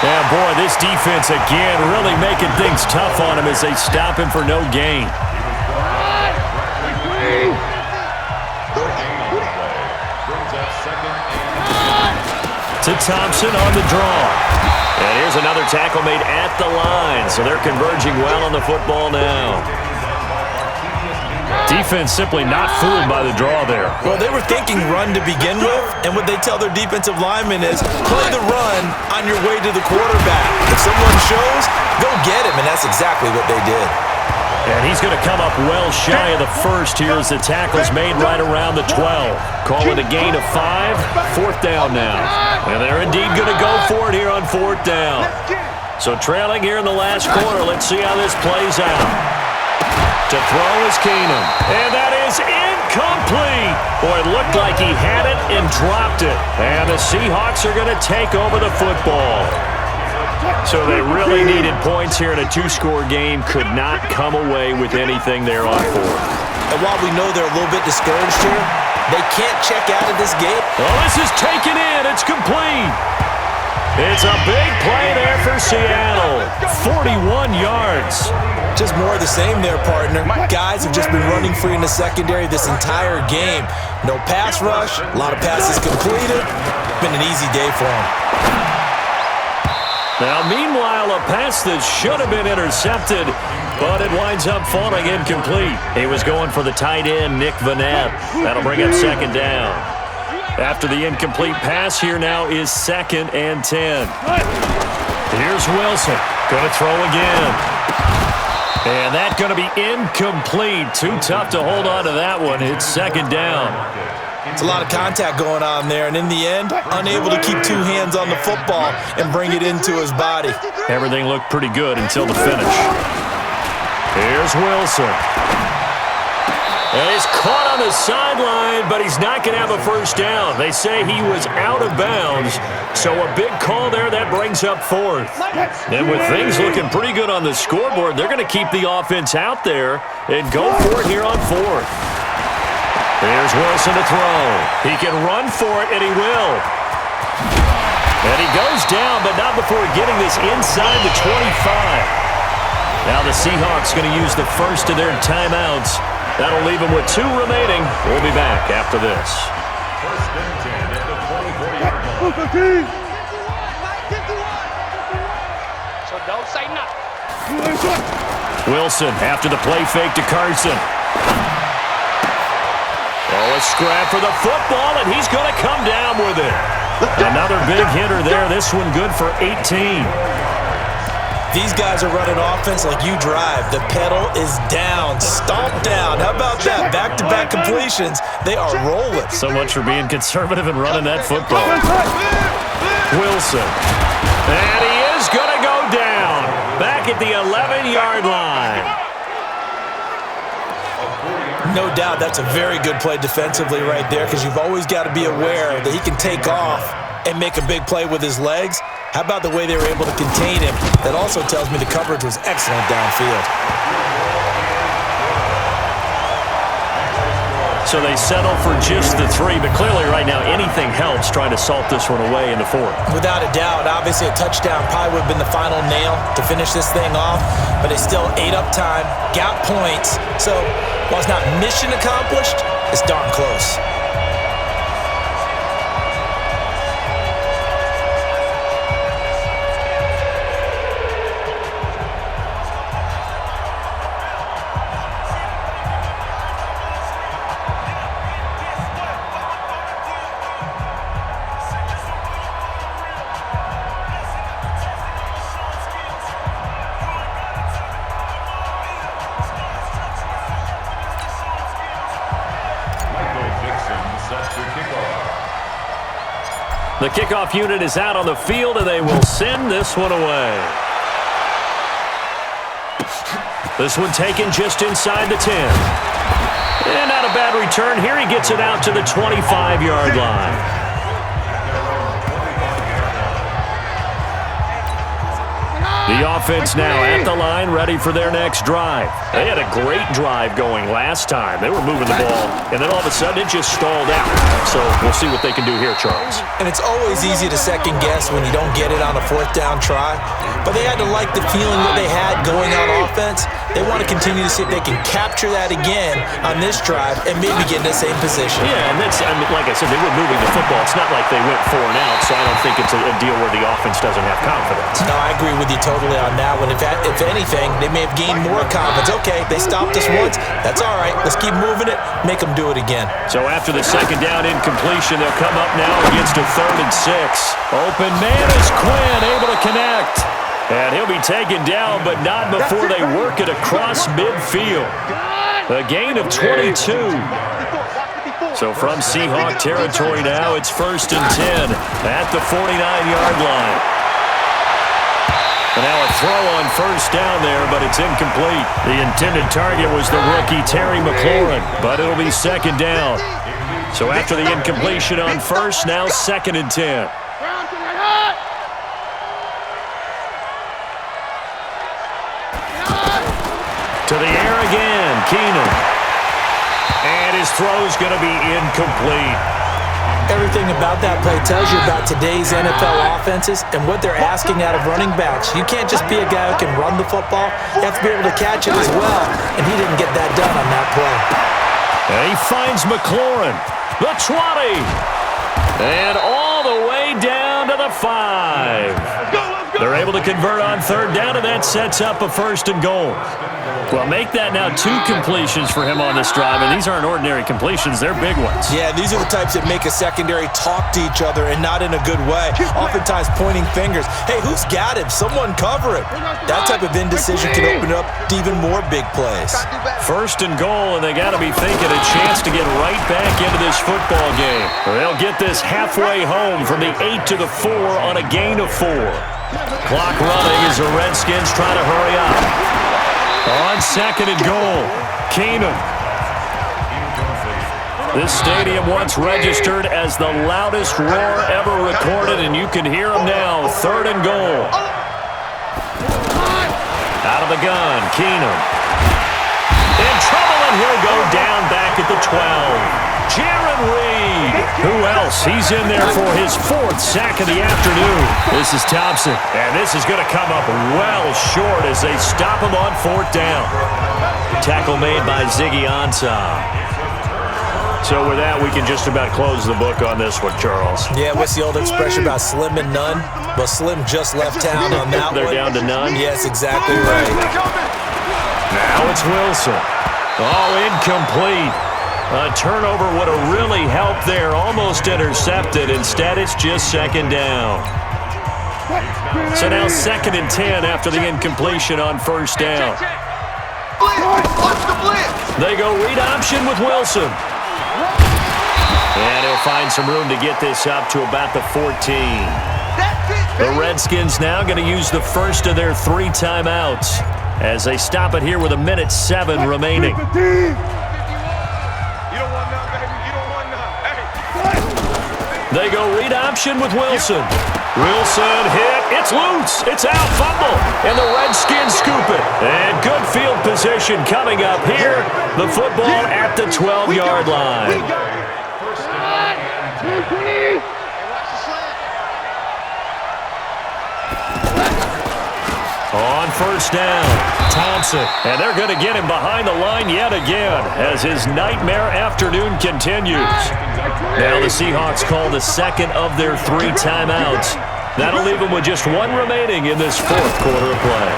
Yeah, boy, this defense again really making things tough on him as they stop him for no gain. to Thompson on the draw. And here's another tackle made at the line, so they're converging well on the football now. Defense simply not fooled by the draw there. Well, they were thinking run to begin with, and what they tell their defensive linemen is play the run on your way to the quarterback. If someone shows, go get him, and that's exactly what they did. And he's going to come up well shy of the first here as the tackle's made right around the 12. Call it a gain of 5, 4th down now. And they're indeed going to go for it here on 4th down. So trailing here in the last quarter, let's see how this plays out. To throw is Keenum. And that is incomplete. Boy, it looked like he had it and dropped it. And the Seahawks are going to take over the football. So they really needed points here in a 2-score game. Could not come away with anything there on 4th. And while we know they're a little bit discouraged here, they can't check out of this game. Well, this is taken in. It's complete. It's a big play there for Seattle. 41 yards. Just more of the same there, partner. Guys have just been running free in the secondary this entire game. No pass rush, a lot of passes completed. Been an easy day for them. Now, meanwhile, a pass that should have been intercepted, but it winds up falling incomplete. He was going for the tight end, Nick Vanette. That'll bring up 2nd down. After the incomplete pass, here now is 2nd and 10. Here's Wilson. Going to throw again. And that's going to be incomplete. Too tough to hold on to that one. It's 2nd down. It's a lot of contact going on there, and in the end, unable to keep 2 hands on the football and bring it into his body. Everything looked pretty good until the finish. Here's Wilson. And he's caught on the sideline, but he's not going to have a first down. They say he was out of bounds, so a big call there that brings up 4th. And with things looking pretty good on the scoreboard, they're going to keep the offense out there and go for it here on 4th. Here's Wilson to throw. He can run for it, and he will. And he goes down, but not before getting this inside the 25. Now the Seahawks going to use the first of their timeouts. That'll leave them with 2 remaining. We'll be back after this. 1st and 10 at the 24-yard line. So don't say nothing. Wilson after the play fake to Carson. Oh, a scrap for the football, and he's going to come down with it. Another big hitter there. This one good for 18. These guys are running offense like you drive. The pedal is down, stomped down. How about that? Back-to-back completions. They are rolling. So much for being conservative and running that football. Wilson. And he is going to go down. Back at the 11-yard line. No doubt that's a very good play defensively right there, because you've always got to be aware that he can take off and make a big play with his legs. How about the way they were able to contain him? That also tells me the coverage was excellent downfield. So they settle for just the 3, but clearly right now anything helps trying to salt this one away in the 4th. Without a doubt, obviously a touchdown probably would have been the final nail to finish this thing off, but they still ate up time, got points. So while it's not mission accomplished, it's darn close. The kickoff unit is out on the field, and they will send this one away. This one taken just inside the 10. And not a bad return here. He gets it out to the 25-yard line. The offense now at the line, ready for their next drive. They had a great drive going last time. They were moving the ball, and then all of a sudden it just stalled out. So we'll see what they can do here, Charles. And it's always easy to second guess when you don't get it on a fourth down try. But they had to like the feeling that they had going on offense. They want to continue to see if they can capture that again on this drive and maybe get in the same position. Yeah, and that's, like I said, they were moving the football. It's not like they went 4 and out, so I don't think it's a deal where the offense doesn't have confidence. No, I agree with you totally on that one. If anything, they may have gained more confidence. Okay, they stopped us once. That's all right. Let's keep moving it. Make them do it again. So after the second down incompletion, they'll come up now against a 3rd and 6. Open man is Quinn, able to connect. And he'll be taken down, but not before they work it across midfield. A gain of 22. So from Seahawk territory now, it's 1st and 10 at the 49-yard line. And now a throw on 1st down there, but it's incomplete. The intended target was the rookie Terry McLaurin, but it'll be 2nd down. So after the incompletion on 1st, now 2nd and 10. To the air again, Keenum. And his throw's going to be incomplete. Everything about that play tells you about today's NFL offenses and what they're asking out of running backs. You can't just be a guy who can run the football. You have to be able to catch it as well, and he didn't get that done on that play. And he finds McLaurin, the 20, and all the way down to the 5. They're able to convert on 3rd down, and that sets up a 1st and goal. Well, make that now 2 completions for him on this drive, and these aren't ordinary completions. They're big ones. Yeah, these are the types that make a secondary talk to each other and not in a good way. Oftentimes pointing fingers. Hey, who's got him? Someone cover him. That type of indecision can open up to even more big plays. 1st and goal, and they got to be thinking a chance to get right back into this football game. They'll get this halfway home from the 8 to the 4 on a gain of 4. Clock running as the Redskins try to hurry up. On 2nd and goal, Keenum. This stadium once registered as the loudest roar ever recorded, and you can hear them now. 3rd and goal. Out of the gun, Keenum. In trouble, and he'll go down back at the 12. Jaron Reed. Who else? He's in there for his 4th sack of the afternoon. This is Thompson, and this is going to come up well short as they stop him on 4th down. Tackle made by Ziggy Ansah. So with that, we can just about close the book on this one, Charles. Yeah, what's the old expression about slim and none? Well, Slim just left town on that one. They're down to none? Yes, exactly right. Now it's Wilson. Oh, incomplete. A turnover would have really helped there. Almost intercepted. Instead, it's just 2nd down. So now 2nd and 10 after the incompletion on 1st down. They go read option with Wilson. And he'll find some room to get this up to about the 14. The Redskins now going to use the first of their 3 timeouts as they stop it here with 1:07 remaining. They go read option with Wilson. Wilson hit. It's loose. It's out. Fumble. And the Redskins scoop it. And good field position coming up here. The football at the 12-yard line. On 1st down, Thompson. And they're going to get him behind the line yet again as his nightmare afternoon continues. Now the Seahawks call the 2nd of their 3 timeouts. That'll leave them with just 1 remaining in this 4th quarter of play.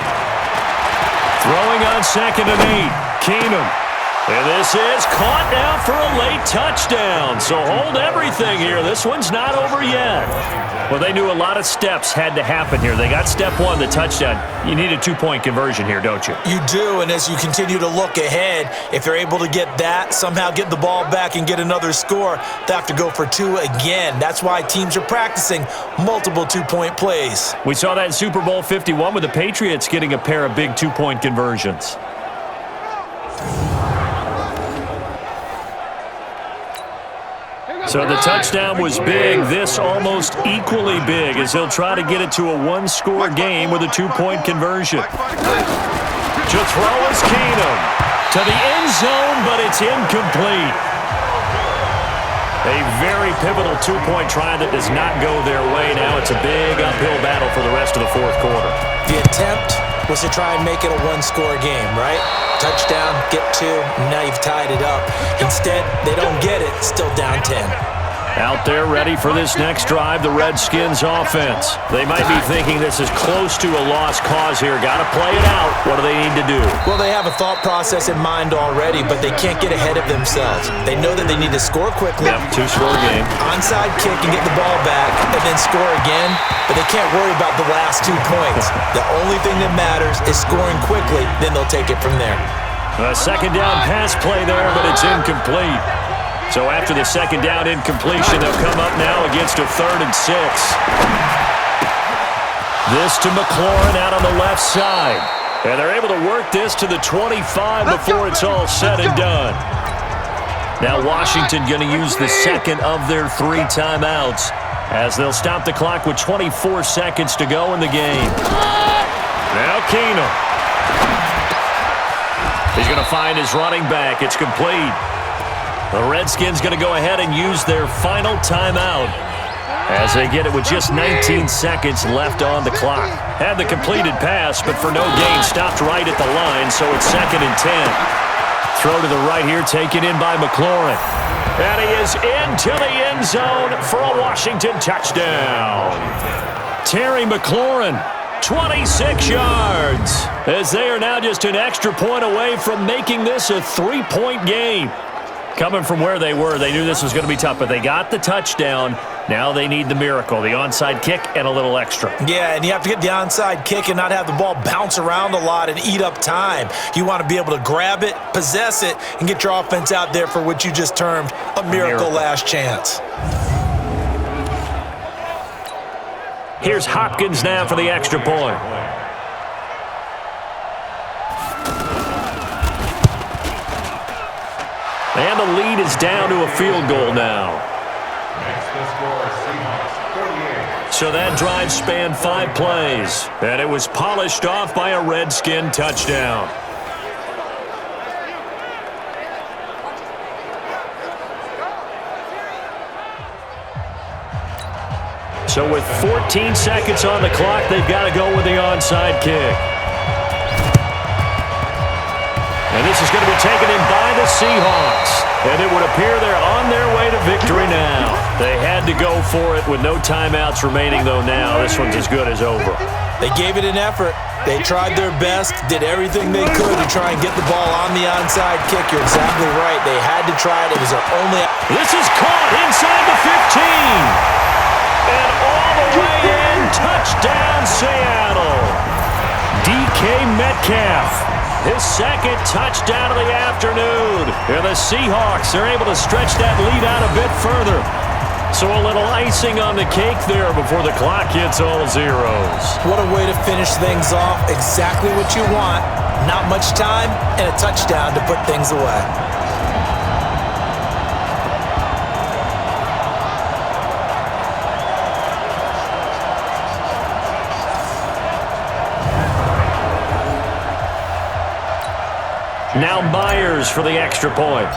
Throwing on 2nd and 8, Keenum. And this is caught now for a late touchdown. So hold everything here. This one's not over yet. Well, they knew a lot of steps had to happen here. They got step 1, the touchdown. You need a 2-point conversion here, don't you? You do, and as you continue to look ahead, if they're able to get that, somehow get the ball back and get another score, they have to go for 2 again. That's why teams are practicing multiple 2-point plays. We saw that in Super Bowl 51 with the Patriots getting a pair of big 2-point conversions. So the touchdown was big. This almost equally big as he'll try to get it to a one-score game with a two-point conversion. To throw is Keenum. To the end zone, but it's incomplete. A very pivotal two-point try that does not go their way. Now it's a big uphill battle for the rest of the fourth quarter. The attempt was to try and make it a one-score game, right? Touchdown, get two, now you've tied it up. Instead, they don't get it, still down 10. Out there ready for this next drive, the Redskins offense. They might be thinking this is close to a lost cause here. Got to play it out. What do they need to do? Well, they have a thought process in mind already, but they can't get ahead of themselves. They know that they need to score quickly. Yep, two-score game. Onside kick and get the ball back, and then score again. But they can't worry about the last 2 points. The only thing that matters is scoring quickly, then they'll take it from there. A second down pass play there, but it's incomplete. So after the second down incompletion, they'll come up now against a 3rd and 6. This to McLaurin out on the left side. And they're able to work this to the 25 before it's all said and done. Now Washington going to use the second of their 3 timeouts as they'll stop the clock with 24 seconds to go in the game. Now Keenum. He's going to find his running back. It's complete. The Redskins going to go ahead and use their final timeout as they get it with just 19 seconds left on the clock. Had the completed pass, but for no gain, stopped right at the line, so it's 2nd and 10. Throw to the right here, taken in by McLaurin. And he is into the end zone for a Washington touchdown. Terry McLaurin, 26 yards, as they are now just an extra point away from making this a 3-point game. Coming from where they were, they knew this was going to be tough, but they got the touchdown. Now they need the miracle, the onside kick and a little extra. Yeah, and you have to get the onside kick and not have the ball bounce around a lot and eat up time. You want to be able to grab it, possess it, and get your offense out there for what you just termed a miracle last chance. Here's Hopkins now for the extra point. And the lead is down to a field goal now. So that drive spanned 5 plays, and it was polished off by a Redskin touchdown. So with 14 seconds on the clock, they've got to go with the onside kick. And this is going to be taken in by the Seahawks. And it would appear they're on their way to victory now. They had to go for it with no timeouts remaining, though now this one's as good as over. They gave it an effort. They tried their best, did everything they could to try and get the ball on the onside kick. You're exactly right. They had to try it. It was their only... This is caught inside the 15. And all the way in, touchdown Seattle. DK Metcalf. His second touchdown of the afternoon. And the Seahawks are able to stretch that lead out a bit further. So a little icing on the cake there before the clock hits all zeros. What a way to finish things off. Exactly what you want. Not much time and a touchdown to put things away. Now Myers for the extra point.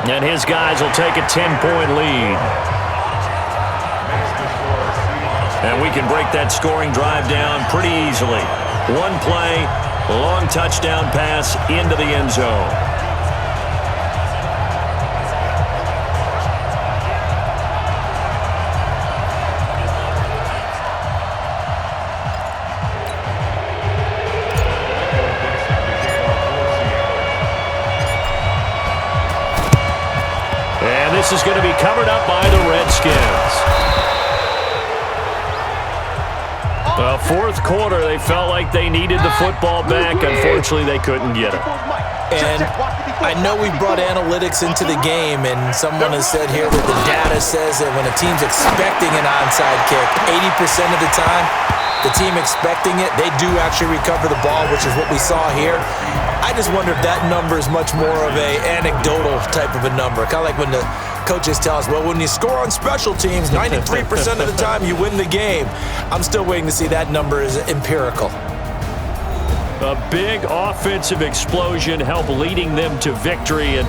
And his guys will take a 10-point lead. And we can break that scoring drive down pretty easily. One play, long touchdown pass into the end zone. This is going to be covered up by the Redskins. Fourth quarter, they felt like they needed the football back. Unfortunately, they couldn't get it. And I know we brought analytics into the game, and someone has said here that the data says that when a team's expecting an onside kick, 80% of the time, the team expecting it, they do actually recover the ball, which is what we saw here. I just wonder if that number is much more of a anecdotal type of a number. Kind of like when the coaches tell us, well, when you score on special teams, 93% of the time you win the game. I'm still waiting to see that number is empirical. A big offensive explosion helped leading them to victory, and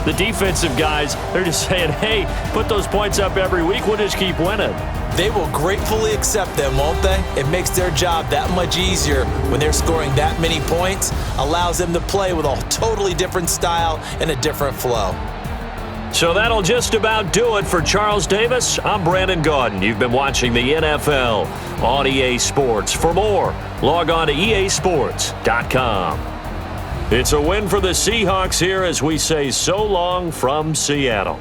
the defensive guys, they're just saying, hey, put those points up every week, we'll just keep winning. They will gratefully accept them, won't they? It makes their job that much easier when they're scoring that many points, allows them to play with a totally different style and a different flow. So that'll just about do it for Charles Davis. I'm Brandon Gaudin. You've been watching the NFL on EA Sports. For more, log on to easports.com. It's a win for the Seahawks here as we say so long from Seattle.